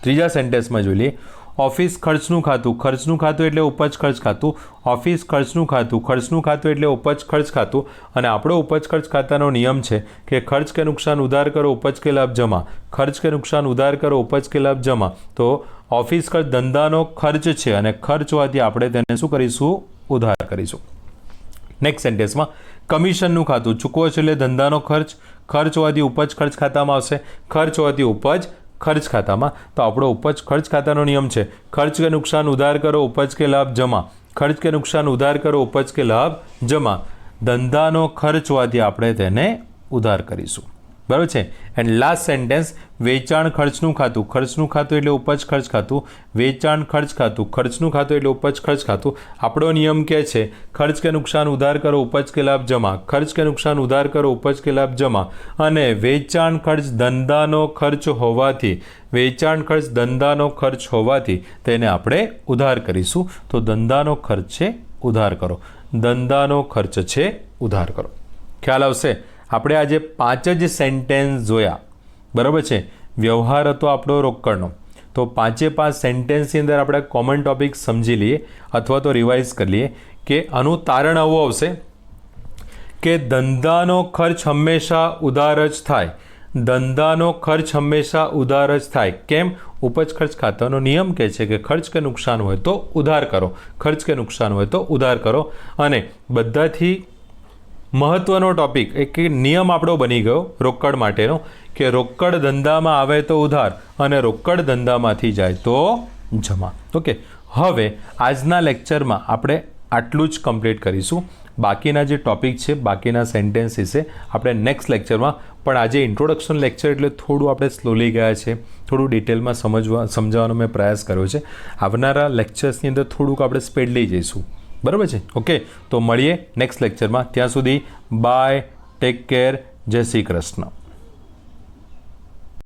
ત્રીજા સેન્ટેન્સમાં જોઈ લઈએ. ઓફિસ ખર્ચનું ખાતું, ખર્ચનું ખાતું એટલે ઉપજ ખર્ચ ખાતું. ઓફિસ ખર્ચનું ખાતું, ખર્ચનું ખાતું એટલે ઉપજ ખર્ચ ખાતું. અને આપણો ઉપજ ખર્ચ ખાતાનો નિયમ છે કે ખર્ચ કે નુકસાન ઉધાર કરો, ઉપજ કે લાભ જમા. ખર્ચ કે નુકસાન ઉધાર કરો, ઉપજ કે લાભ જમા. તો ઓફિસ ખર્ચ ધંધાનો ખર્ચ છે અને ખર્ચ હોવાથી આપણે તેને શું કરીશું? ઉધાર કરીશું. નેક્સ્ટ સેન્ટેન્સમાં કમિશનનું ખાતું, ચૂકવો છો એટલે ધંધાનો ખર્ચ, ખર્ચ હોવાથી ઉપજ ખર્ચ ખાતામાં આવશે, ખર્ચ હોવાથી ઉપજ ખર્ચ ખાતામાં. તો આપણો ઉપજ ખર્ચ ખાતાનો નિયમ છે ખર્ચ કે નુકસાન ઉધાર કરો, ઉપજ કે લાભ જમા. ખર્ચ કે નુકસાન ઉધાર કરો, ઉપજ કે લાભ જમા. ધંધાનો ખર્ચ હોવાથી આપણે તેને ઉધાર કરીશું. બરાબર છે. એન્ડ લાસ્ટ સેન્ટેન્સ વેચાણ ખર્ચનું ખાતું, ખર્ચનું ખાતું એટલે ઉપજ ખર્ચ ખાતું. વેચાણ ખર્ચ ખાતું, ખર્ચનું ખાતું એટલે ઉપજ ખર્ચ ખાતું. આપણો નિયમ કહે છે ખર્ચ કે નુકસાન ઉધાર કરો, ઉપજ કે લાભ જમા. ખર્ચ કે નુકસાન ઉધાર કરો, ઉપજ કે લાભ જમા. અને વેચાણ ખર્ચ ધંધાનો ખર્ચ હોવાથી, વેચાણ ખર્ચ ધંધાનો ખર્ચ હોવાથી તેને આપણે ઉધાર કરીશું. તો ધંધાનો ખર્ચ છે ઉધાર કરો, ધંધાનો ખર્ચ છે ઉધાર કરો. ખ્યાલ આવશે? આપણે આજે 5 જ સેન્ટેન્સ જોયા. બરાબર છે. વ્યવહાર હતો આપણો રોકડનો. તો 5-5 સેન્ટેન્સની અંદર આપણે કોમન ટોપિક સમજી લઈએ અથવા તો રિવાઇઝ કરી લઈએ કે આનું તારણ આવું આવશે કે ધંધાનો ખર્ચ હંમેશા ઉધાર જ થાય. ધંધાનો ખર્ચ હંમેશા ઉધાર જ થાય. કેમ? ઉપજ ખર્ચ ખાતાનો નિયમ કહે છે કે ખર્ચ કે નુકસાન હોય તો ઉધાર કરો, ખર્ચ કે નુકસાન હોય તો ઉધાર કરો. અને બધાથી મહત્ત્વનો ટોપિક એક નિયમ આપણો બની ગયો રોકડ માટેનો કે રોકડ ધંધામાં આવે તો ઉધાર અને રોકડ ધંધામાંથી જાય તો જમા. ઓકે. હવે આજના લેક્ચરમાં આપણે આટલું જ કમ્પ્લીટ કરીશું. બાકીના જે ટૉપિક છે, બાકીના સેન્ટેન્સ વિશે આપણે નેક્સ્ટ લેક્ચરમાં, પણ આજે ઇન્ટ્રોડક્શન લેક્ચર એટલે થોડું આપણે સ્લોલી ગયા છે, થોડું ડિટેલમાં સમજાવવાનો મેં પ્રયાસ કર્યો છે. આવનારા લેક્ચર્સની અંદર થોડુંક આપણે સ્પીડ લઈ જઈશું. બરાબર છે? ઓકે, તો મળીએ નેક્સ્ટ લેક્ચરમાં. ત્યાં સુધી બાય, ટેક કેર, જય શ્રી કૃષ્ણ.